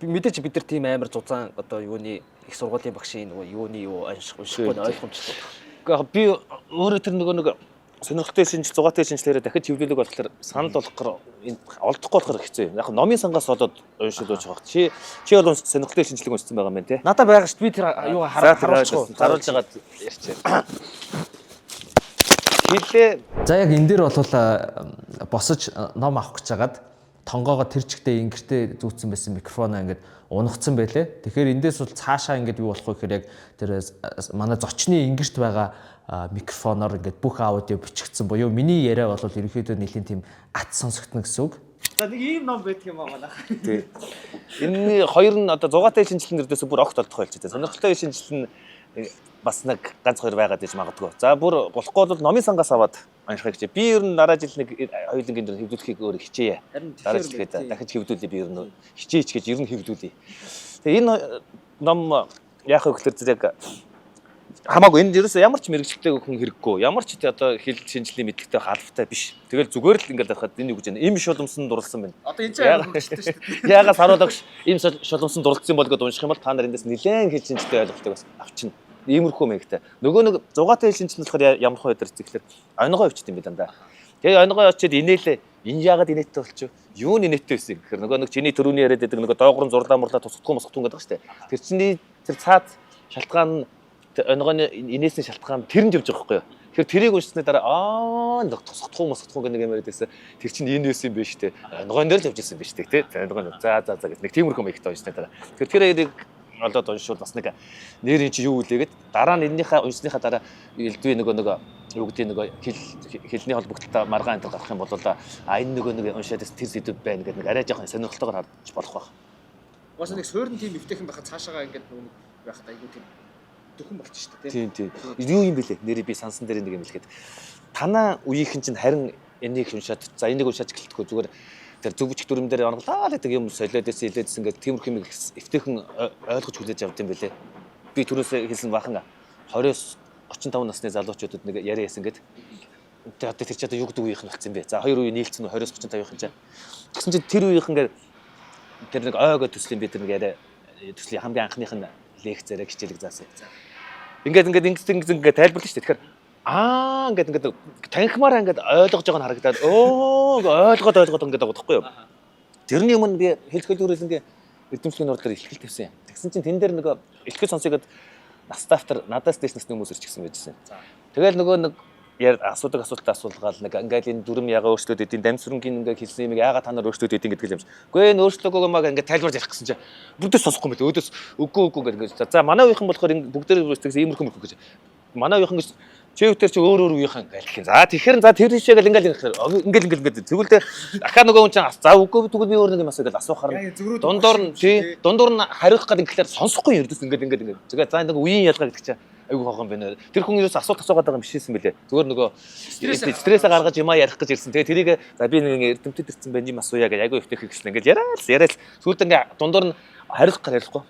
Мэдээж бид нар тийм амар зузаан одоо юуны их сургуулийн багшийн юуны юу уншихгүй ойлгомжтой. Гэхдээ би өөрөө тэр нэг сонирхолтой шинжил зугаатай шинжилээрээ дахиж хэвлүүлэг болохоор санал болгохоор олдохгүй болохоор хэцүү юм. Яг номын сангаас болоод уншиж ууж байгаа. Чи бол сонирхолтой шинжилгээ уншсан байгаа юм байна те. Надад байгаа шүү дээ. Би тэр юу харуулчихгүй. Заруулж байгаад ярьчихъя. Хилээ. За яг энэ дээр бол босож ном авах гэж хагаад тонгоогоо тэр чигтээ ингэртээ зүүцсэн байсан микрофоноо ингээд унагцсан байлээ. Тэгэхээр эндээс бол цаашаа ингээд юу болох вэ гэхээр яг тэр манай зочны ингэрт байгаа микрофоноор ингээд бүх аудио бичигдсэн буюу миний яриа бол ерөнхийдөө нэлийн тийм ат сонсогдно гэсэн үг. За нэг ийм ном байдаг юм аа манайх. Тий. Энэ хоёр нь одоо зугаатай шинжилэн дээрээс бүр огт олдох байлч. Сонирхолтой шинжилэн бас нэг ганц хоёр байгаад иж магадгүй. За бүр болохгүй бол номын сангаас аваад уншихыг хичээ. Би ер нь дараа жил нэг хоёулангийн дээр хэвлүүлэхийг өөр хичээе. Дараа жилдээ дахиж хэвлүүлээ би ер нь хичээч гэж ер нь хэвлүүлээ. Тэгээ энэ ном яах вэ гэхээр зэрэг хамаагүй энэ ерөөсөө ямар ч мэрэгчлээ хүн хэрэггүй. Ямар ч одоо хэл шинжилгээ мэдлэгтэй халбтай биш. Тэгэл зүгээр л ингээд харахад энэ юу гэж байна? Им шулмсан дурлсан байна. Одоо энэ ч ойлгомжтой шүү дээ. Яагаас харуулагч им шулмсан дурлсан бол гэдээ унших юм бол та нар эндээс нэлээд хэл шинжилгээ ойлголтыг бас авчна. Иймэрхүү мэгтэй. Нөгөө нэг зугаатай хэл шинжилгээ болохоор ямар хөө өдр зэрэглэр оногоо өвчт юм би дандаа. Тэгээ оногоо очиод инээлээ. Энэ яагаад инээдтэй болчих вэ? Юу инээдтэй байсан гэхээр нөгөө нэг чиний төрөний яриад байдаг нөгөө доогрон зурлаа мурлаа тусдахгүй мосгох гэдэг шүү дээ. Тэр чиний тэр цаад шалтгаан оногооны инээсний шалтгаан тэрэнд явж байгаа байхгүй юу? Тэгэхээр тэрийг уншсны дараа нэг тусахгүй мосгохгүй гэх нэг юм яриадсэн. Тэр чинь энэ байсан юм биш үү? Оногоон дээр л явж ирсэн биш үү те? Оногоон за гэх нэг тиймэрхүү мэгтэй уншсны дараа. Тэгэхээр тэр яриг олоод уншвал бас нэг нэрийн чи юу үлээгээд дараа нь энэнийхээ уншсныхаа дараа элдвээ нөгөө юу гэдэг нэг хэлний холбогдлолтой маргаан энэ гарах юм бол энэ нөгөө нэг уншаад тэр сэдв байна гэдэг нэг арай жоохон сонирхолтойгоор харж болох байх. Бас нэг суурин тим эвтэйхэн байхад цаашаага ингээд нэг байхад айгүй тийм дөхөн болчих шүү дээ. Тийм. Юу юм бэлээ? Нэрийг би сансан дээр нэг юм хэлэхэд танаа үеийнхэн чинь харин энийг уншаад за энийг уншаач гэлтгүй зүгээр тэр зөв бичих дүрм дээр онголаа гэдэг юм солиодэс илээдс ингээд тиймэрхүү юм эвтэйхэн ойлгож хүлээж авд юм бэлээ. Би түрүүсээ хэлсэн бахан 20-35 насны залуучуудад нэг яриа яасан гээд тэр чи одоо юу гэдэг үеийнхэн болсон юм бэ? За хоёр үе нийлцсэн 20-35-ын чинь. Тэгсэн чинь тэр үеийнхэн тэр нэг ойгоо төслийн би тэр нэг яриа төслийн хамгийн анхных нь лекцээрээ хичээлэг заасан. Ингээд тайлбарлаж шүү дээ. Тэгэхээр ингээд танхимаараа ингээд ойлгож байгааг нь харагдаад ойлгоод ингээд байгаа байхгүй юу? Тэрний өмнө би хэлхэл үрэлэнгийн эрдэмтлийн урд дээр ихтгэл тавьсан юм. Тэгсэн чинь тэн дээр нөгөө ихтгэл сонсогод настафтар надаас дэш насны хүмүүс ирчихсэн байжсэн. Тэгэл нөгөө нэг асуудаг асуултаа асуулгаал нэг ингээд энэ дүрм ягаа өөрчлөөд идэв дамсрынгийн ингээд хэлсэн юм ягаа та нар өөрчлөөд идэв гэдэг юм. Үгүй энэ өөрчлөөгүй юмаа ингээд тайлбарж ярих гэсэн чинь бүгдээс сонсохгүй мэт өөдөөс үгүй гэдэг. За манай үеийнхэн болохоор бүгдээр өөрчлөсөн иймэрхүү мөрхөө гэж. Манай үеийнхэн чи өвтер чи өөр үеийнхэн гэх юм. За тэгэхээр за тэр хишээгэл ингээд тэгвэл ахаа нөгөө хүн чинь за үгүй тэгвэл би өөр нэг юм асуугаад асуухаар дундуур нь хариулах гэдэг ихлээр сонсохгүй ердөөс ингээд. Тэгээ за нэг үеийн ялгаа гэдэг чинь айгуу хоохон байна. Тэр хүн ерөөс асуулт асуугаад байгаа юм бишээсэн бэлээ. Зүгээр нөгөө стрессээ гаргаж юмаа ярих гэж ирсэн. Тэгээ тэрийг за би нэг эрдэмтэд ирсэн байна юм асууя гэж айгуу өвтөх гэсэн. Ингээд яриад сүүлд ингээд дундуур нь хариулах гэж ярихгүй.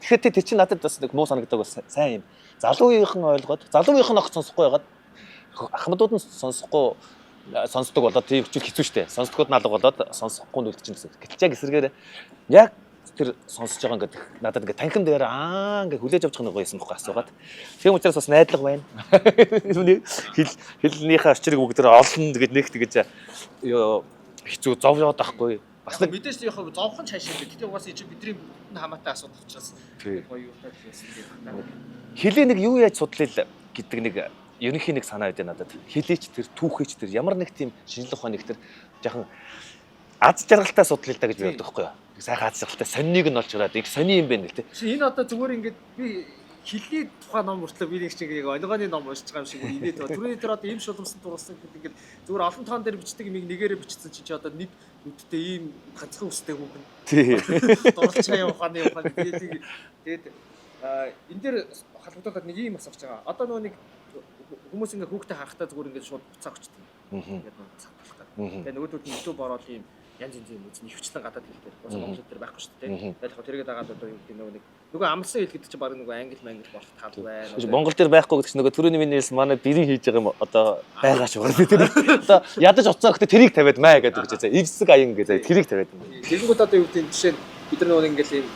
Тэгэхээр тэр чинь надад бас нэг муу санагддаг бас сайн юм. Залуу үеийнхэн ойлгоод залуу үеийнхэн огт сонсохгүй байгаад ахмадууд нь сонсдог болоод тийм хэцүү шттэ. Сонсдогуд нь алга болоод сонсохгүй нь үлдчихэн гэсэн. Гэтэл яг эсрэгээр яг тэр сонсож байгаа ингээд надад ингээд танхим дээр ингээд хүлээж авч байгаа нэг байсан байхгүй асуугаад. Тийм учраас бас найдлага байна. Хэлнийхээ очрыг бүгдээр олон тэгээд нэг тэгэж хэцүү зов яваад байхгүй. Бас нэг мэдээж яг зовхон цаашаа бид тийм угаасаа чинь бидний бүгд хамаатай асуудал учраас гоё юу байсан. Хилээ нэг юу яаж судлаа гэдэг нэг ерөнхий нэг санаа өгдөө надад. Хилээч тэр түүхээч тэр ямар нэг тийм шинжлэх ухааны их тэр жоохон аз жаргалтай судлаа л да гэж боддог байхгүй юу? Сайхан аз жаргалтай соннийг нь олж хараад их сони юм байна л тий. Энэ одоо зүгээр ингээд би хилний тухайн ном мөртлөө би нэг шиг яг оногооны ном уншиж байгаа юм шиг инээд байгаа. Түрүүний тэр одоо ийм шулмсан дурсан гэдэг ингээд зүгээр олон тоон дээр бичдэг юм нэгээрээ бичсэн чинь одоо нэг үдтэй ийм ганцхан үстэй хүүхэн. Тий. Дурлцаа ухааны тэгээд энэ дээр халбагдаад нэг юм асууж байгаа. Одоо нөгөө нэг хүмүүс ингээд хүүхдэд харахтаа зүгээр ингээд шууд буцаа өгчдөг. Ингээд цаг талхтаа. Тэгээд нөгөөдүүд нь YouTube ороод ийм янз янзын үзэн хөвчлэн гадаад хэл дээр бас монгол хэл дээр байхгүй шүү дээ. Тэгээд яг тэрийг дагаад одоо юу гэдэг нөгөө амлсан хэл гэдэг чинь баг нөгөө англи болох тал байна. Монгол дээр байхгүй гэдэг чинь нөгөө түрүүний миний хэлсэн манай бэрийн хийж байгаа юм одоо байгаач байна. Тэр одоо ядаж уцаа гэхдээ тэрийг тавиад маа гэдэг үг зэ. Ивсэг аян гэдэг тэрийг тавиад юм. Тэгэнгүүт одоо юу гэдэг жишээ нь бид нар нөгөө ингээл юм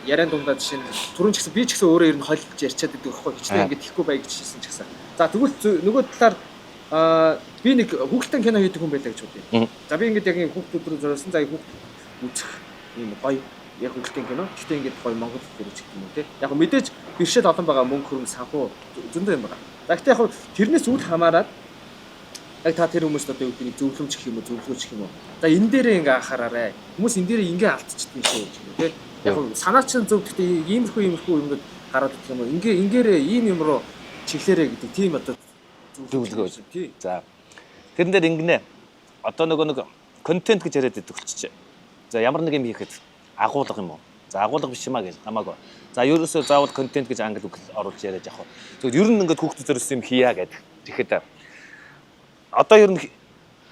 яриан дундаа жишээ нь түрүүн ч гэсэн би ч гэсэн өөрөө ер нь холилж ярьчаад байдаг байхгүй хичнээн ингээд ихгүй бай гэж хэлсэн ч гэсэн. За тэгвэл нөгөө талаар би нэг хүүхдтэй кино хийдэг хүн байлаа гэж бодъё. За би ингээд яг юм хүүхдүүд рүү зориулсан. За хүүхд үзэх юм гоё яг хүүхдтэй кино. Гэхдээ ингээд гоё монгол хэл үзэх юм уу те. Яг мэдээж бэршэд олон байгаа мөнгө хөрөнгө санхүү зөндөө юм байна. За гэхдээ яг тэрнээс үл хамааран яг та тэр хүмүүст одоо юу гэдэг зөвлөмж гэх юм уу зөвлөгөөч гэх юм уу. За энэ дээрээ ингээ анхаараарай. Хүмүүс энэ дээрээ ингээ алдчихдаг шүү гэх юм те. Яг санаа чинь зөв гэхдээ иймэрхүү юмнууд гараад ирэх юм уу. Ингээрээ ийм юм руу чиглэрээ гэдэг тийм одоо зөвлөгөө. Тий. За. Тэрэн дээр ингэнэ. Одоо нэг контент гэж яриад байдаг болчихжээ. За ямар нэг юм хийхэд агуулга юм уу? За агуулга биш юмаа гэж хамаагүй. За ерөөсөө заавал контент гэж англи үг оруулж яриад явах. Зөв ер нь ингээд хүүхдүүд зориулсан юм хийя гэдэг. Тэгэхэд одоо ер нь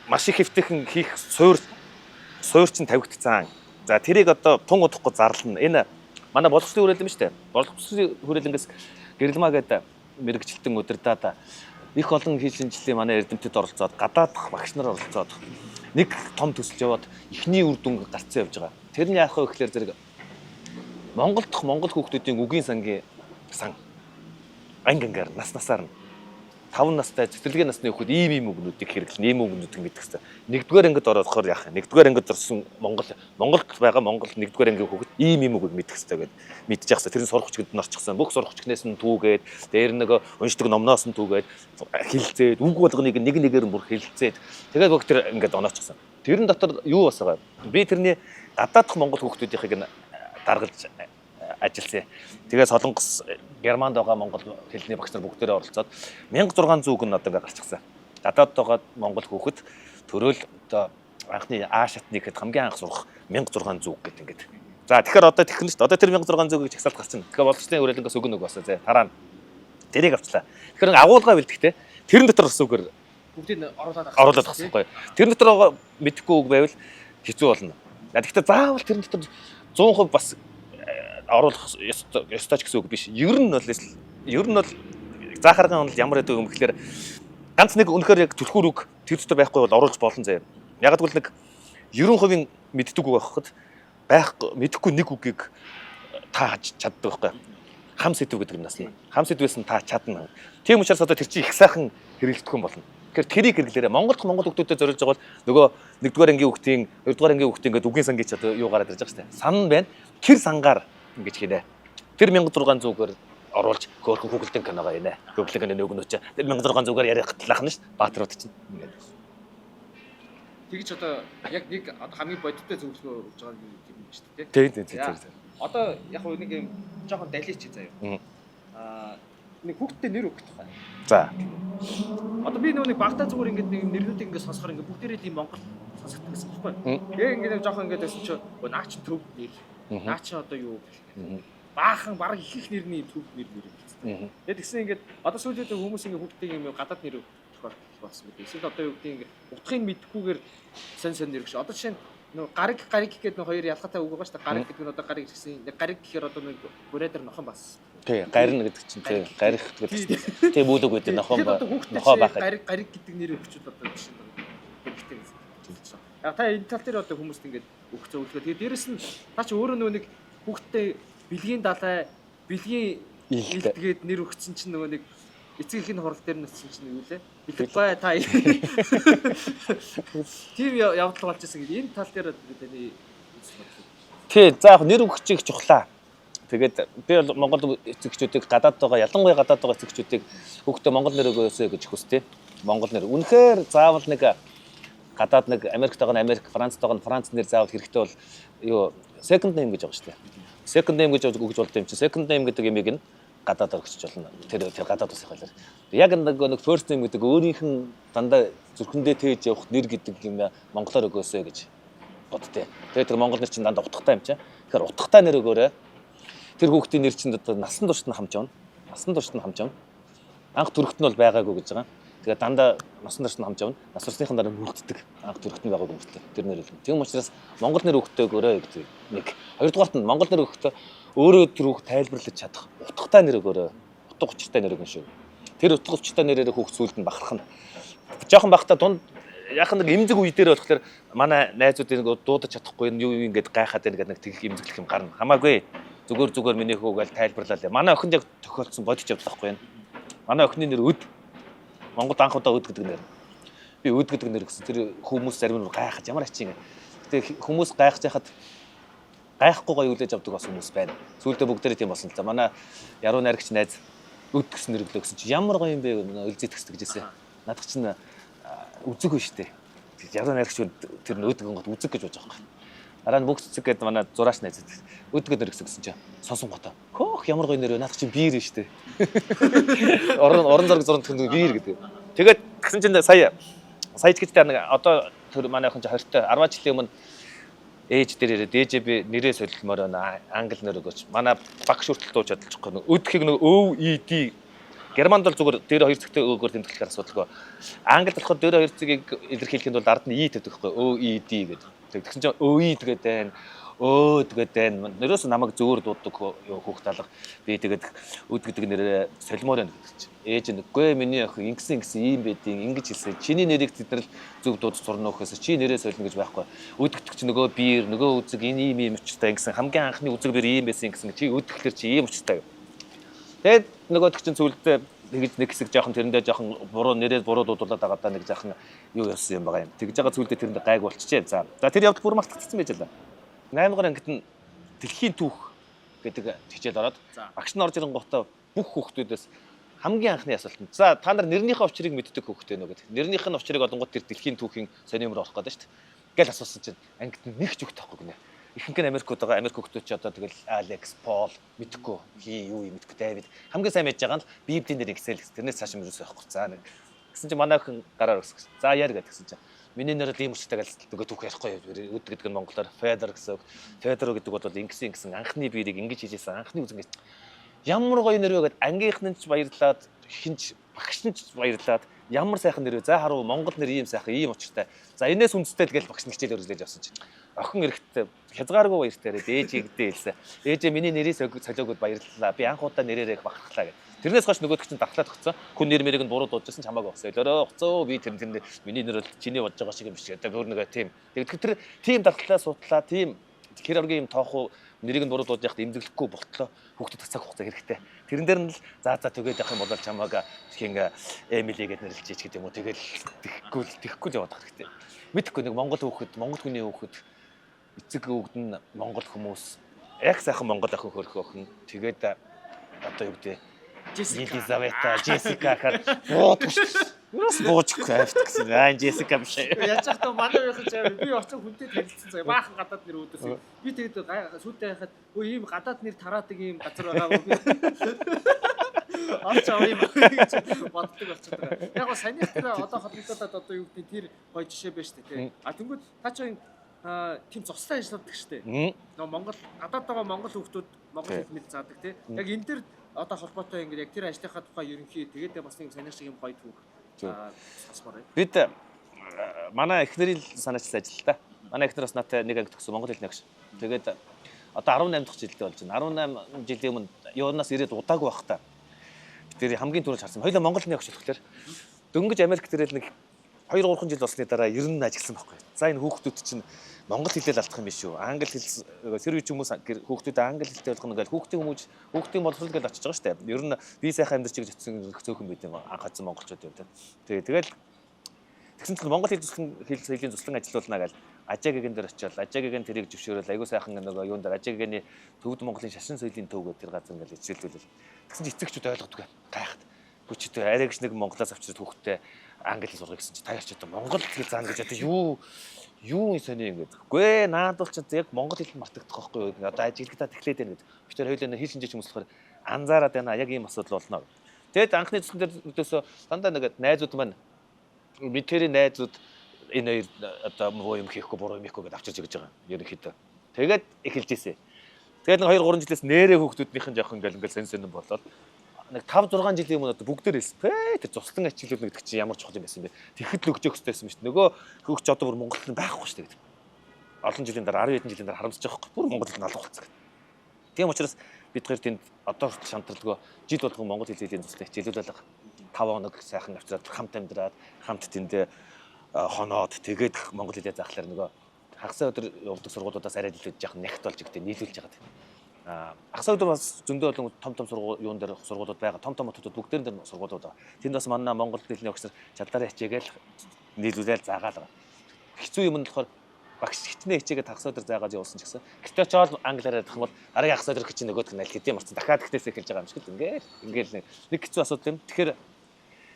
маш их хэвтэйхэн хийх суур чинь тавигдцсан. За тэрийг одоо тун удахгүй зарлана. Энэ манай боловсролын хүрээлэн шүү дээ. Боловсролын хүрээлэнгээс гэрэлмаа гэдэг мэрэгчлэлтэн удирдаад их олон хийлэнжлийн манай эрдэмтэд оролцоод гадаадах багш нар оролцоод нэг том төсөлж яваад ихний үр дүн гарцсан явж байгаа. Тэр нь яах вэ гэхээр зэрэг Монгол хүүхдүүдийн үгийн сангийн сан ангаар насаар нь 5 настай цэцэрлэгийн насны хүүхэд ийм үгнүүдийг хэрэглэн ийм үгнүүдийг мэдэх хэрэгтэй. Нэгдүгээр ангид ороодохоор яах вэ? Нэгдүгээр ангид орсон Монголд байгаа Монгол нэгдүгээр ангийн хүүхэд ийм үгийг мэдэх хэрэгтэй гэдэг мэдчих хэрэгтэй. Тэр нь сурах хүчгэд нь орчихсан. Бүх сурах хүчнээс нь түүгээд дээр нэг уншдаг номноос нь түүгээд хилцээд үг болгоныг нэг нэгээр нь бүр хилцээд тэгээд бүх тэр ингээд оноочихсан. Тэрэн дотор юу бас байгаа? Би тэрний гадаадх Монгол хүүхдүүдийнхийг даргалж ажилласан. Тэгээд Солонгос, Германд байгаа монгол хэлний багш нар бүгдээрээ оролцоод 1600 үг нь одоо ингээд гарчихсан. Гадаад байгаа монгол хүүхэд төрөөл одоо анхны А шатныг хэд хамгийн анх сурах 1600 үг гэдэг ингээд. За тэгэхээр одоо техник шүү дээ. Одоо тэр 1600 үг жагсаалт гарчихна. Тэгэхээр боловсролын хүрээлэнгээс үг нэг басаа зэ дараа нь тэрийг авчлаа. Тэгэхээр агуулгаа бэлтгэхтэй тэрэн дотор бас үгээр бүгдийг оруулаад авсан гоё. Тэрэн дотор мэдэхгүй үг байвал хэцүү болно. Гэхдээ заавал тэрэн дотор 100% бас оруулах ёстой ч гэсэн үг биш. Ер нь бол заахаргын онол ямар байдаг юм гэхээр ганц нэг үнэхээр яг түлхүүр үг тэр дотор байхгүй бол оруулж болно заяа. Яг гэвэл нэг 90% мэддэг үг байхад мэдэхгүй нэг үгийг та чаддаг байхгүй. Хам сэдв гэдэг юм нас нь. Хам сэдвээс нь та чадна. Тийм учраас одоо тэр чинь их сайхан хэрэглэдэг юм болно. Тэгэхээр тэрийг хэрэглээрээ монгол хүүхдүүдэд зориулж байгаа бол нөгөө 1-р ангийн хүүхдийн 2-р ангийн хүүхдийн ингээд үгийн сан гэж одоо юу гараад ирж байгаа шүү дээ. Сан байна. Тэр сангаар ингэж хийнэ. Тэр 1600-гээр оруулж хөөрхөн хүүхэлдэн киногоо хийнэ. Хөөрхөн кино нөгнөөч. Тэр 1600-гээр ярих талах нь ш. Баатрууд чинь. Тэгж одоо яг нэг одоо хамгийн бодиттой зөвлөгөө өгж байгаа юм шүү дээ. Тийм. Одоо яг нэг юм жоохон далич заяа. Нэг хүүхдтэй нэр өгөх тохиол. За. Одоо би нэг багтаа зүгээр ингээд нэг нэрнүүдийг ингээд сонсохоор ингээд бүгдээрээ тийм монгол сонсогддог гэсэн юм байна. Тэгээ ингээд нэг жоохон ингээд байсан чинь наа чи төв нэр. Наа чи одоо юу гэх. Баахан бараг их нэрний төв нэр хэлсэн. Тэгээд тэгсэн ингээд одоо сүүлийн хүмүүс ингээд хүүхдтэй юм гадаад нэр тохиолдол болсон мэт. Эсвэл одоо юу гэдэг ингээд утгыг мэдхгүйгээр сонь нэр гэж. Одоо жишээ нь нөгөө гариг гэдэг нэг хоёр ялгаатай үг байгаа шүү дээ. Гариг гэдэг нь одоо гариг гэсэн. Гариг гэхээр одоо нэг бүрээдэр нохон бас. Тий, гарин гэдэг чинь тий, гарих гэдэг. Тий, бүлэг гэдэг нохон байхад. Гариг гэдэг нэр өгчүүд одоо жишээ нь хэрэгтэй гэсэн. Яг та энэ тал дээр одоо хүмүүст ингээд өгч зөвлөгөө. Тэгээд дээрэс нь та чи өөрөө нөгөө нэг хүүхдтэй бэлгийн далай, бэлгийн илтгээд нэр өгсөн чинь нөгөө нэг эцэг ихийн хурал дээр нүцсэн чинь юу лээ? Бэлэг бай та. Тийм явдал болж ирсэн гэдэг. Энэ тал дээр таны тий, за яг нэр өгчийг чухлаа. Тэгээд би бол монгол эцэгчүүдийг гадаад байгаа, ялангуяа гадаад байгаа эцэгчүүдийг хүүхдээ монгол нэр өгөөсэй гэж хүсдэг. Монгол нэр. Үнэхээр заавал нэг гадаад нэг Америкт байгаа нь Америк, Францд байгаа нь Франц нэр заавал хэрэгтэй бол юу second name гэж байгаа шүү дээ. Second name гэж өгж болдог юм чи. Second name гэдэг ямиг нь гадаадаар өгч болно. Тэр гадаад ус ихэлэр. Яг нэг first name гэдэг өөрийнх нь дандаа зүрхэндээ тээж явах нэр гэдэг юм монголоор өгөөсэй гэж боддتي. Тэгээд тэр монгол нэр чинь дандаа утгатай юм чи. Тэгэхээр утгатай нэр өгөөрэй. Тэр хүүхдийн нэр чинь одоо насан туршид нь хамж явна. Насан туршид нь хамж явна. Анх төрөхт нь бол байгаагүй гэж байгаа. Тэгээ дандаа насан турш нь хамж явна. Нас туршныхан дараа нүгддэг. Анх төрөхтөн байгааг өмөртлөө. Тэр нэр л. Тийм учраас Монгол нэр өгөхтэйгөөрөө гэдэг. Нэг. Хоёрдугаарт нь Монгол нэр өгөхдөө өөрөө тэр үг тайлбарлаж чадах утгатай нэр өгөөрөө. Утга учиртай нэр өгнө шүү. Тэр утга учиртай нэрээр хүүхд сүлд нь бахарх нь. Жохон бахта дунд яг нэг эмзэг үе дээр болохоор манай найзуудын нэг дуудаж чадахгүй юу ингээд гайхаад байна гэдэг нэг тэгэх эмзэглэх юм гарна. Хамаагүй. Зүгээр миний хөөгээл тайлбарлаа. Манай охинд яг тохиолдсон бодож явдаг байхгүй юу? Манай охины нэр Өд. Монгол анх удаа Өд гэдэг нэр. Би Өд гэдэг нэр гэсэн. Тэр хүмүүс зарим нь гайхаж ямар ачийн. Гэтэ хүмүүс гайхаж яхад гайхахгүйгаа юулээж авдаг бас хүмүүс байна. Сүүлдээ бүгдээрээ тийм болсон л да. Манай яруу найрагч найз Өд гэсэн нэр өглөө гэсэн чи ямар гоё юм бэ өлзий төгсдөг гэжсэн. Надад чинь үзэг биш үү. Яруу найрагч тэр Өд гэн гот үзэг гэж бодож байгаа юм. Дараа нь бүгд цэцэг гэдэг манай зураач найз. Өд гэдэг нэр гэсэн чи сонсон готоо. Хөөх ямар гоё нэр вэ? Надад чинь биер шүү дээ. Орон зураг зуранд төндөө биер гэдэг. Тэгээд гэсэн чинь сая ч гэж нэг одоо тэр манай охин чи 20-т 10 жилийн өмнө ээж дээр ирээд ээжээ би нэрээ солилмоор байна. Англи нэр өгөөч. Манай багш хүртэл дууж чадчихгүй. Өдхийг нэг OED Германд бол зүгээр дээр хоёр зэгтэй өгөөр тэмдэглэхээр асуудалгүй. Англид болохоор дээр хоёр зэгийг илэрхийлэхэд бол ард нь E тавьдаг байхгүй. OED гэдэг. Тэгсэн чинь OED гэдэг байна. Өөд гэдэг байна. Нэрээс намайг зөвөр дууддаг хүүхд алга. Би тэгээд Өд гэдэг нэрээ солимоор байна гэдэг чинь. Ээж нэггүй миний охин ингэсэн ийм байдیں۔ Ингэж хэлсэн. Чиний нэрийг тэд нар зөв дуудаж сурна өгөхөөс чи нэрээ солино гэж байхгүй. Өд гэдэг чинь нөгөө биер, нөгөө үзэг энэ ийм учиртай ингэсэн. Хамгийн анхны үзэг биер ийм байсан гэсэн. Чи өд гэхэлэр чи ийм учиртай. Тэгээд нөгөөдөг чинь зүйлдээ тэгж нэг хэсэг жоохон тэрэндээ жоохон нэрээ буруу дуудуулаад байгаа даа нэг жоохон юу явсан юм байгаа юм. Тэгж байгаа зүйлдээ тэрэндээ гайг болчихжээ. За тэр явдал бүр мартагдсан байж лээ. 8 дугаар ангид нь дэлхийн түүх гэдэг хичээл ороод багш нь орж ирэнгуутаа бүх хүүхдүүдээс хамгийн анхны асуулт нь за та нар нэрнийхээ учрыг мэддэг хүүхдээ нөө гэдэг. Нэрнийх нь учрыг олонгууд тэр дэлхийн түүхийн сонирмор орох гэдэг шүү дээ. Гэл асуусан чинь ангид нь нэг ч үг тахгүй гинэ. Ихэнх нь Америкууд байгаа Америк хүүхдүүд ч одоо тэгэл Алекс, Пол мэдхгүй юу мэдхгүй Давид хамгийн сайн мэдж байгаа нь Библийн дээр Excel гэсэн. Тэрнээс цааш мөрөөсөө явахгүй. За нэг гэсэн чинь манай охин гараар өсгсөн. За яар гэдгсэн чинь миний нэрэл ийм учиртай гэж нөгөө түүх ярихгүй юу. Өд гэдэг нь монголоор Федер гэсэн. Федер гэдэг бол ингэсэн анхны биерийг ингэж хийжсэн. Анхны үзэн гэж ямар гоё нэр вэ гэд ангийнхан нь ч баярлаад хинч багш нь ч баярлаад ямар сайхан нэр вэ. За харуу монгол нэр ийм сайхан ийм учиртай. За энэс үндэстэй л гэж багш нь хичээл өргөжлөж авсан чинь. Охин эрэхтэй хязгааргүй баяртай ээжийгдээ хэлсэн. Ээжээ миний нэрийг солиогод баярлалаа. Би анх удаа нэрээрээ бахархлаа гэв. Тэрнээс хойш нөгөөд чинь дархлаад өгсөн. Хүн нэр мэрийг нь буруу дуудажсэн ч хамаагүй болсон. Олоороо гоцоо би тэр миний нэр бол чиний бодож байгаа шиг юм биш гэдэг өөр нэг тийм. Тэгэхээр тэр тийм дархлаа судлаа, тийм хэр оргийн юм тоохгүй нэрийг нь буруу дуудаж яхад эмзэглэхгүй болтлоо. Хүүхдэд цаг хугацаа хэрэгтэй. Тэрэн дээр нь л за тэгээд явах юм бол чамааг хин Эмили гэдээ нэрлэж ич гэдэг юм уу. Тэгэл тэхгүй л яваад тах хэрэгтэй. Мэдхгүй нэг монгол хүний хүүхэд эцэг өвгд нь монгол хүмүүс яг сайхан монгол охин хөрөх охин тэгээд одоо юу гэдэг Елизавета, Джессика хаад буудах шүү дээ. Юус буучих хайфт гэсэн. Джессика биш. Яаж яах вэ? Манай байхад чам би очиж хүнтэй танилцсан цаг баахан гадаад нэр үүдээс. Би тэгээд сүйдээ хайхад өө ийм гадаад нэр тараадаг ийм газар байгаа уу? Орч аваа юм гэж боддог болчиход байгаа. Яг гоо санийх тэр одоо холбогдоод одоо юу гэдэг тэр гоё жишээ байна шүү дээ. А тэнгууд та ч тийм цустай ажилладаг шүү дээ. Нөгөө Монгол гадаад байгаа монгол хүүхдүүд монгол хэл мэд заадаг тий. Яг энэ дэр одоо холбоотой ингээд яг тэр ажлынхаа тухай ерөнхий тэгээд бас нэг саний шиг юм гоё түүх. Сонсмоор байна. Бид манай эхнэрийн санаачилсан ажил та. Манай эхнэр бас надтай нэг анги төгсөн монгол хэлний агш. Тэгээд одоо 18 дахь жилдээ болж байна. 18 жилийн өмнө юунаас ирээд удаагүй байх та. Тэр хамгийн түрүүнд харсан. Хоёулаа монгол хэлний агш болохоор дөнгөж Америк дээрэл нэг 2-3 жил болсны дараа ер нь ажилласан байхгүй. За энэ хүүхдүүд чинь монгол хэлээр алдах юм биш үү? Англи хэл сервис хүмүүс хүүхдүүд англи хэлтэй болох нь ингээл хүүхдийн боловсрол гэж очиж байгаа шүү дээ. Ер нь би сайхан амьдарч гэж очсон цөөхөн байт юм анх хадсан монголчууд юм да. Тэгэл тэгсэн чинь монгол хэлний туслан ажиллаулна гэж Ажаагийн дээр очиод Ажаагийн тэрийг зөвшөөрөл аягүй сайхан нөгөө юун дээр Ажаагийн төвд Монголын шашин соёлын төв гэдэг тэр газар ингээл хичээлүүлэл. Тэгсэн чинь эцэгчүүд ойлгодгүй гайхад. Хүчтэй арай гэж нэг монголоос авчирд хүүхдтэй англи хэл сургах гэсэн чинь таяарч одоо монгол хэл заана гэж одоо юу сони ингэж. Үгүй ээ наад бол ч яг монгол хэл мартагдах байхгүй юу. Одоо ажиглагдаад эхлээд байна гэдэг. Би тэр хоёулаа хэл шинжээч хүмүүс болохоор анзаараад байна. Яг ийм асуудал болно. Тэгэд анхны тусан дээр өдөөсөө дандаа нэг найзууд маань мэдэрийн найзууд энэ хоёр одоо муу юм хийхгүй буруу юм хийхгүй гэдээ авчирч гэж байгаа. Ерөнхийдөө. Тэгээд эхэлж ийсэн. Тэгээд нэг 2-3 жилээс нэрээ хүүхдүүднийхэн жоох ингээл сонин болоод нэг 5 6 жилийн өмнө бүгдээр хэлсэн. Тэр цуслан ачиглал гэдэг чинь ямар чухал юм байсан бэ? Тэгэхэд л өгч өгөхтэй байсан шүү дээ. Нөгөө хөгч одоо бүр Монголд байхгүй шүү дээ. Олон жилийн дараа 10 хэдэн жилийн дараа харамсаж байгаа байхгүй. Бүр Монголд алга болцсон. Тийм учраас бид хоёр тэнд одоо хүртэл шантарлаггүй жил болгон монгол хэлний цуслан хичээлүүл алга. 5 хоног сайхан авчираад хамт амьдраад хамт тэнд хоноод тэгээд монгол хэлээ заахлаар нөгөө хагасаа өдөр явдаг сургуулиудаас арай илүү жоохон нягт болж игтэй нийлүүлж байгаа. Хагасаа өдөр бас зөндөө олон том юун дээр сургуулиуд байгаа. Том хотууд бүгдээр дээр сургуулиуд байгаа. Тэнд бас манай монгол хэлний өгсөр чадлаараа хичээгээл нийлүүлээл заагаал байгаа. Хэцүү юм нь болохоор багш хичнээн хичээгээд хагасаа өдөр заагаад явуулсан ч гэсэн гэтээ чоол англиар ярих юм бол арай хагасаа өдөр хичээнэ нөгөөдг нь аль хэдийн марцсан дахиад ихтэйсээ эхэлж байгаа юм шиг л ингээл нэг хэцүү асуудал юм. Тэгэхээр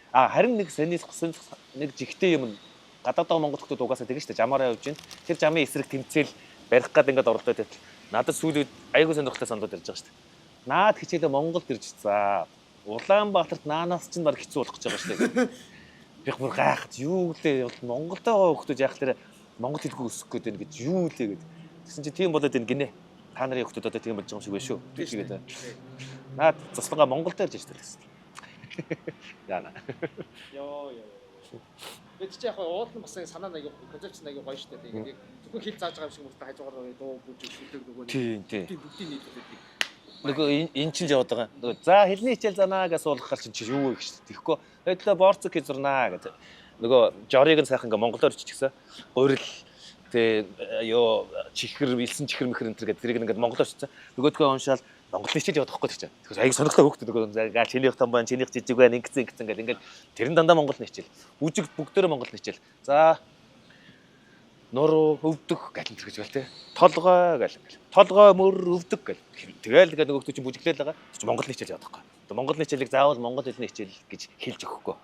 харин нэг сонирхсан нэг жигтэй юм гадаад Монгол хүмүүс угаасаа тэгэн штэ жамаараа явж гин. Тэр жамын эсрэг тэмцээл барих гад ингээд оролдоод байвал надад сүүлийн аягүй сонирхолтой саналууд ярьж байгаа штэ. Наад хичээлээ Монголд ирж за. Улаанбаатарт наанаас ч баг хэцүү болох гэж байгаа штэ. Би бүр гайхаж юу лээ Монголд байгаа хүмүүс яах тэр Монгол хэлгүй өсөх гээд байна гэж юу лээ гэд. Тэгсэн чинь тийм болоод энэ гинэ. Та нарын хүмүүс одоо тийм болж байгаа юм шиг байна шүү. Тэгээд наад цуслангаа Монголд ирж штэ гэсэн. Яна. Йоо. Бид чи яг уулын бас санаа нэг концепц нэг гоё штэ. Тэгээд зөвхөн хэл зааж байгаа юм шиг мөртөө хажуугаар дуу бүж шүлдэг нөгөө нэг бүгдийн нийтлүүлдэг. Нөгөө эн чинь яваад байгаа. Нөгөө за хэлний хичээл занаа гэж суулгахаар чинь юу гэж тэгэхгүй. Хэдлээ борцог хийж зурнаа гэж. Нөгөө жорыг нь сайхан ингээ монголоор чичгсэн. Гурил тэгээ ёо чихэр илсэн чихэр мэхэр энэ төр гэдэг тэрийг ингээ монголоор чичсэн. Нөгөөдгөө уншаал Монгол хичээл явах байхгүй тийч. Тэгэхээр аяг сонирхолтой хөөхтэй нөгөө га чинийх том байна, чинийх жижиг байна, ингэсэн ингээл тэрэн дандаа Монгол хичээл. Үжиг бүгдөө Монгол хичээл. За нуруу өвдөх гэл энэ гэж байл те. Толгой гэл. Толгой мөр өвдөх гэл. Тэгэл ингээд нөгөөдгөө чинь бүжиглээл байгаа. Чи Монгол хичээл явах байхгүй. Монгол хичээлийг заавал монгол хэлний хичээл гэж хэлж өгөхгүй.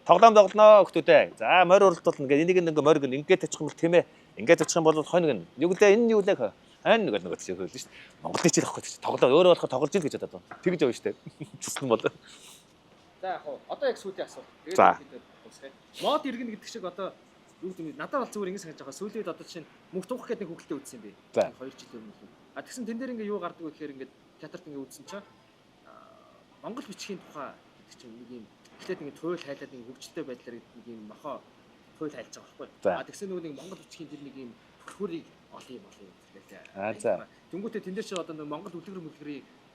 Тоглоом тоглоноо хүмүүдээ. За морь уралдуулна гэдэг энийг ингээ морь ингээд тачих юм бол тийм ээ. Ингээд тачих юм бол хоног нь. Юу лээ энэ юу лээ. Ань нөгөө чинь хэлсэн шүү дээ. Монгол хичээл авахгүй чинь тоглоо өөрөө болохоор тоглож ил гэж бодоод байна. Тэгж явна шүү дээ. Цуслан бол. За яг одоо яг сүүлийн асуулт. Тэгээд дуусгая. Мод иргэн гэдэг шиг одоо юу гэдэг нь надад бол зүгээр ингэ санаж байгаа. Сүүлийн үед одоо чинь мөнх тугах гэдэг нэг хөвгөлтэй үзсэн юм бэ. 2 жил өмнө. Тэгсэн тэн дээр ингээ юу гардаг вэ гэхээр ингээ театрт ингээ үзсэн чинь монгол бичгийн тухай гэдэг чинь нэг юм эхлээд ингээ туйл хайлаад нэг хөгжөлтэй байдлаар нэг юм мохоо туйл хайлж байгаа байхгүй. Тэгсэн нөгөө нэг монгол бичгийн тэр нэг юм хөрхүүрийг олон юм болов гэдэг. За. Тэнгүүтээ тэн дээр чи одоо монгол үлгэр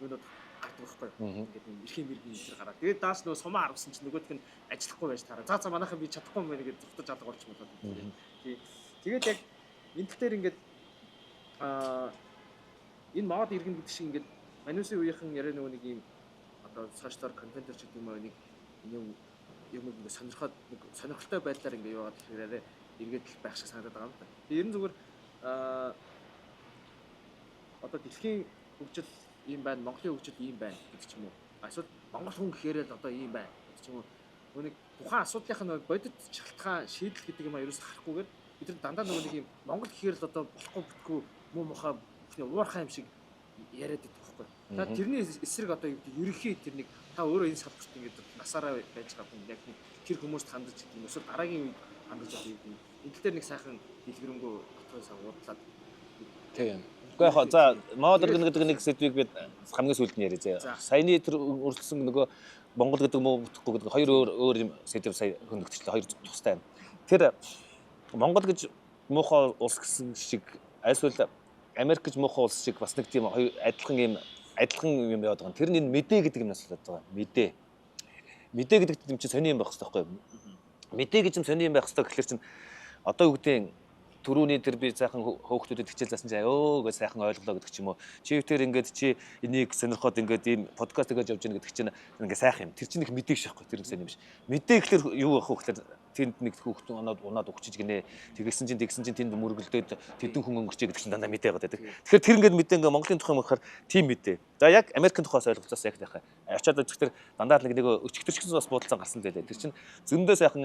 юунууд гардаг байхгүй. Ингээд нэг эрхийн мэргийн энэ гараад. Тэгээд дааш нөгөө сумаа харвсан чинь нөгөөдг нь ажиллахгүй байж таараа. За манайхан би чадахгүй юм байна гэж зүгтэж чаддаг болчих юм болоо. Тэгээд яг энэ дээр ингээд энэ мод иргэн гэдэг шиг ингээд манусын үеийнхэн яриа нөгөө нэг юм одоо сошиал контентер ч гэдэг юм аа нэг юм ингээд сонирхолтой байдлаар ингээд яваад ихээр эргээд л байх шиг санагдаад байгаа юм да. Тэгээд ер нь зүгээр одоо дэлхийн хөгжил ийм байна, Монголын хөгжил ийм байна гэдэг ч юм уу. Эсвэл монгол хүн гэхээр л одоо ийм байна гэдэг ч юм уу. Нэг тухайн асуудлынх нь бодит шалтгаан шийдэл гэдэг юм а ерөөс харахгүйгээр бид нар дандаа нэг юм монгол гэхээр л одоо болохгүй бүтггүй муу мухаа бүхний уурхай юм шиг яриад байдаг байхгүй. За тэрний эсрэг одоо юу гэдэг ерөнхий тэр нэг та өөрөө энэ салбарт ингээд насаараа байж байгаа хүн яг нэг тэр хүмүүст хандаж гэдэг юм. Эсвэл дараагийн үед хандаж байгаа юм. Энэ дээр нэг сайхан дэлгэрэнгүй утгаас уудлаад тийм. Гэхдээ яг за мод иргэн гэдэг нэг сэдвийг бид хамгийн сүүлд нь яриа заа. Саяны тэр үргэлжлсэн нөгөө Монгол гэдэг муу бүтэхгүй гэдэг хоёр өөр юм сэдв сая хөндлөгчлээ. Хоёр тустай байна. Тэр Монгол гэж муухай улс гэсэн шиг эсвэл Америк гэж муухай улс шиг бас нэг тийм адилхан юм яваад байгаа. Тэр нь энэ мэдээ гэдэг юмнаас болоод байгаа. Мэдээ гэдэг юм чинь сони юм байх хэрэгтэй байхгүй юу? Мэдээ гэж юм сони юм байх хэрэгтэй гэхэлэр чинь одоо юу гэдэг түрүүний тэр би сайхан хөөхтүүдэд хичээл заасан чи аяа гэж сайхан ойлголоо гэдэг ч юм уу. Чи тэр ингээд чи энийг сонирхоод ингээд ийм подкаст гэж явж гин гэдэг чинь ингээд сайхан юм. Тэр чинь их мэдээ шахгүй тэр гэсэн юм биш. Мэдээ гэхэлэр юу байх вэ гэхэлэр тэнд нэг хөөхтөн унаад өгчиж гинэ. Тэгсэн чинь тэнд мөргөлдөөд тэдэн хүн өнгөрчээ гэдэг чинь дандаа мэдээ байгаа гэдэг. Тэгэхээр тэр ингээд мэдээ ингээд Монголын тухай мөхөр тийм мэдээ. За яг Америкийн тухайс ойлголцоос яг тахаа. Очоод үзэхдээ дандаа л нэг өчигдөрчсөн бас буудлан гарсан байлээ. Тэр чинь зөндөө сайхан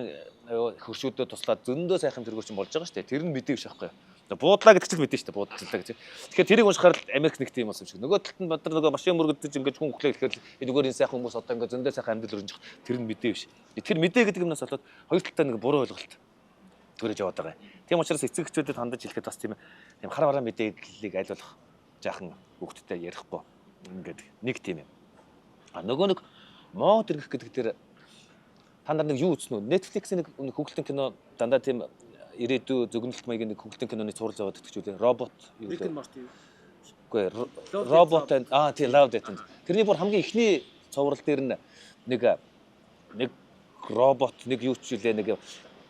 хөршүүдөө туслаад зөндөө сайхан тэргүүр чинь болж байгаа шүү дээ. Тэр нь мэдээ биш аахгүй. Буудлаа гэдэг чинь мэдэн шүү дээ. Буудлаа гэж. Тэгэхээр тэрийг уншихаар Америк нэг тийм болсон юм шиг. Нөгөө талд нь бадар нөгөө машин мөргөдөж ингээд хүн хөглөө гэхээр нөгөө энэ сайхан хүмүүс одоо ингээд зөндөө сайхан амьдрал өрнж байгаа. Тэр нь мэдээ биш. Тэр мэдээ гэдэг юмнаас болоод хоёр талтай нэг буруу ойлголт төрөж яваад байгаа. Тийм учраас эцэг эхчүүдэд хандаж хэлэхэд бас тийм хар бараа мэдээллийг айлуулах жаахан хүүхдтэй ярихгүй ингээд нэг тийм юм. А нөгөө нэг Мод эргэх гэдэг дээр та нар нэг юу үзсэн үү? Netflix-ийн нэг хүүхдийн кино дандаа тийм ирээдүй зөгнөлт маягийн нэг хүүхдийн киноны цуврал яваад гэдэг ч үлээ. Робот юу Rick вэ? and Morty. Үгүй робот тийм Love Death. Тэрний бүр хамгийн ихний цуврал дээр нэг робот нэг юу ч үлээ нэг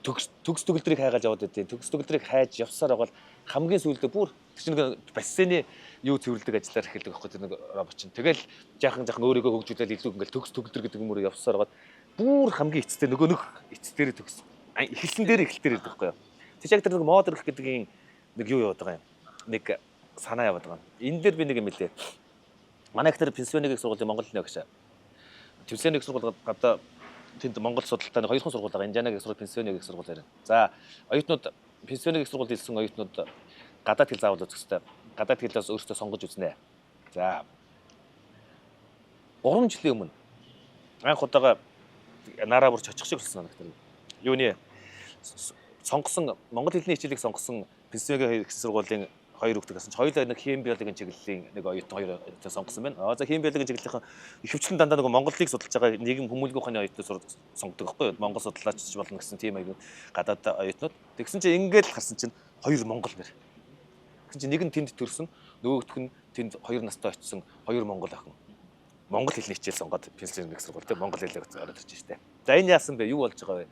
төгс төгөлдрийг хайгааж яваад байдیں۔ Төгс төгөлдрийг хайж явсаар байгаа хамгийн сүүлдээ бүр тэр чинь нэг бассейны юу цэвэрлдэг ажиллаар эхэлдэг байхгүй тэр нэг робот чинь. Тэгэл жаахан өөрийгөө хөгжүүлээд илүү ингээл төгс төгөлдөр гэдэг юмроо явсаар байгаа. Бүр хамгийн эцэстээ нөгөө нэг эцэстээр төгс. Эхэлсэн дээр эхэлтээр ирдэг байхгүй юу. Тэг яг тэр нэг мод эргэх гэдгийн нэг юу яваад байгаа юм. Нэг санаа яваад байгаа. Энэ дээр би нэг юм хэлээ. Манай ихтер Пенсионерийн сургуулийн Монгол хэлний багш. Пенсионерийн сургууль гадаа тэнд Монгол судалтай нэг хоёрхан сургууль байгаа. Индианагийн сургууль, Пенсионерийн сургууль байна. За, оюутнууд Пенсионерийн сургуульд ирсэн оюутнууд гадаад хэл заавал үзэх хэрэгтэй. Гадаад хэлээс өөрсдөө сонгож үзнэ. За. 3 жилийн өмнө анх удаага нараа бүрч очих шиг болсон санагдав. Юуны сонгосон монгол хэлний хичээлийг сонгосон Пенсионерийн их сургуулийн хоёр хүүхдүүд гэсэн чинь хоёулаа нэг хим биологийн чиглэлийн нэг оюутан хоёр сонгосон байна. За хим биологийн чиглэлийн ихэвчлэн дандаа нэг Монголыг судалж байгаа нийгэм хүмүүнлэгийн ухааны оюутнууд сонгодог байхгүй юу? Монгол судлаач болно гэсэн тийм аяг гадаад оюутнууд. Тэгсэн чинь ингээд л харсан чинь хоёр монгол нэр. Тэгсэн чинь нэг нь тэнд төрсөн, нөгөөх нь тэнд 2 настай очсон 2 монгол охин. Монгол хэлний хичээл сонгоод Пенсионерийн их сургууль те монгол хэлийг ороод ирж штэ. За энэ яасан бэ? Юу болж байгаа вэ?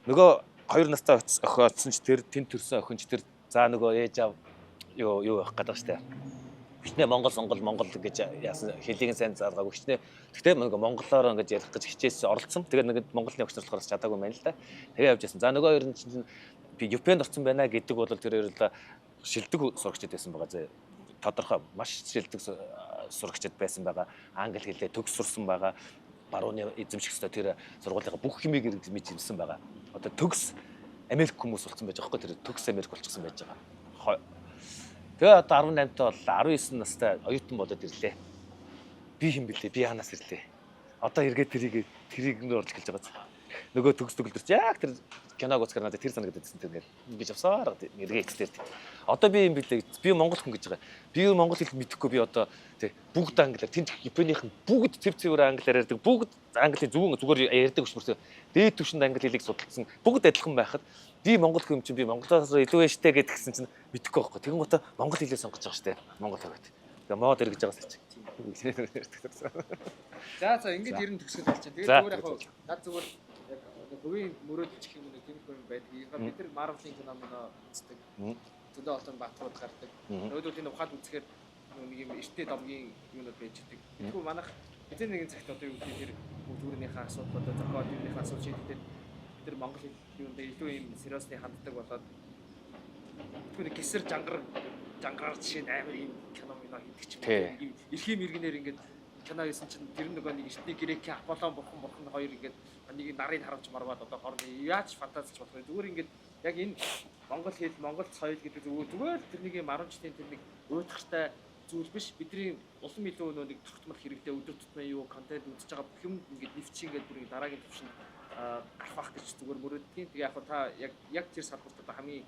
Нөгөө 2 настай охин ч тэр тэнд төрсөн охин ч тэр за нөгөө ээж аав юу явах гэдэг штэ. Хичнээн монгол гэж яасан хэлийг сайн зааргаагүй хичнээн. Гэхдээ нөгөө монголоор ингэж ярих гэж хичээс оролцсон. Тэгээд нэг монголын өгч болохоор чадаагүй байна л да. Тэгээ явж яасан. За нөгөө хоёр нь чинь би Японд орсон байна гэдэг бол тэр хоёр л шилдэг сурагчид байсан байгаа зэ. Тодорхой маш шилдэг сурагчид байсан байгаа. Англи хэлээ төгс сурсан байгаа. Барууны эзэмших ёстой тэр сургуулийнхаа бүх хэмээг мэдсэн байгаа. Одоо төгс Америк хүмүүс болсон байж байгаа байхгүй тэр төгс Америк болчихсон байж байгаа. Тэгээ одоо 18 таа боллоо 19 настай оюутан болоод ирлээ. Би хэм бэлээ? Би яанаас ирлээ? Одоо эргээд тэрийг нөр орж эхэлж байгаа. Нөгөө төгс төгөлдөр чи яг тэр киног үзэхээр надад тэр санагдаад байсан тэр ингэж авсаар эргээ эцлээ. Одоо би юм бэлээ. Би монгол хүн гэж байгаа. Би монгол хэл мэдэхгүй би одоо тий бүгд англиар тэнд Японыхан бүгд цэвэр англиар ярьдаг. Бүгд англи зүгээр ярьдаг өчмөрсөө дээд түвшинд англи хэлийг судалсан. Бүгд адилхан байхад би монгол хүн чинь би монголоос илүү штэ гэдгсэн чинь мэдэхгүй байхгүй. Тэгэн гутаа монгол хэлээ сонгож байгаа штэ. Монгол хавьд. Тэгээ мод эргэж байгаа сач. За ингэж ер нь төгсгөл болж байна. Тэгээд зүгээр яг над зүгээр яг хувийн мөрөөдөлч гэх юм нэг тийм юм байдаг. Бид нар Marvel-ийн кино үздэг. Зөндөө олон батрууд гардаг. Өөрөөр энэ ухаанд үзэхээр нэг юм эртний домгийн юмнууд байж идэг. Тэгэхгүй манайх эзэн нэгэн цагт одоо юу гэдэг тэр түүрийнхээ асуудал одоо зохиолынхаа асуудал шийдэлтэй тэр монгол хэл юунд илүү юм сериусны ханддаг болоод тэр гисэр жангаар жишээ нь амар юм кино хийдэг ч юм уу. Эрхийн мэрэгнэр ингээд кино хийсэн чинь тэр нэг эртний грекийн Аполлон бурхан хоёр ингээд нэг нарыг харуулж марваад одоо хооронд яаж фантазич болох вэ? Зүгээр ингээд яг энэ монгол хэл, монгол соёл гэдэг зүгээр тэрнийг 10 жилийн тэр нэг уйдгартай зүйл биш. Бидний улам илүү нэг тогтмол хэрэгтэй өдөр тутмын юу контент үзэж байгаа бүх юм ингээд нэвчи ингээд бүр дараагийн төвшөнд гарах байх гэж зүгээр мөрөөддөг. Тэгээ яг та яг тэр салбарт одоо хамгийн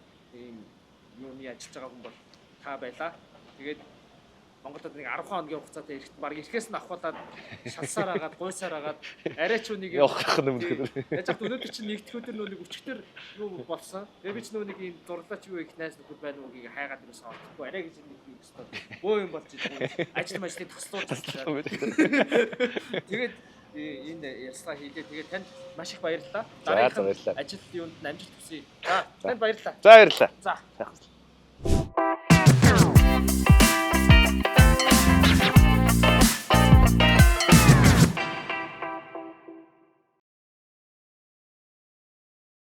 юуны ажиллаж байгаа хүн бол та байлаа. Тэгээд Монголд нэг 10 хоногийн хугацаатай эрэхт баг ирэхээс нь авахулаад шалсаар агаад гуйсаар агаад арайч нэг явах юм нэмэхээр. Яаж ч өнөөдөр чинь нэгтгэхүүд нөө нэг өчтөр юу болсон. Тэгээ би ч нөө нэг юм дурлаач юу их найз нөхөд байна уу гийг хайгаад ирсэн олдохгүй. Арай гэж нэг юм өстой. Бөө юм болж байгаа. Ажлын туслуулж байгаа. Тэгээд энэ ярьслаа хийлээ. Тэгээд танд маш их баярлалаа. Дараагийн ажил юунд амжилт хүсье. За танд баярлалаа. За баярлалаа. За.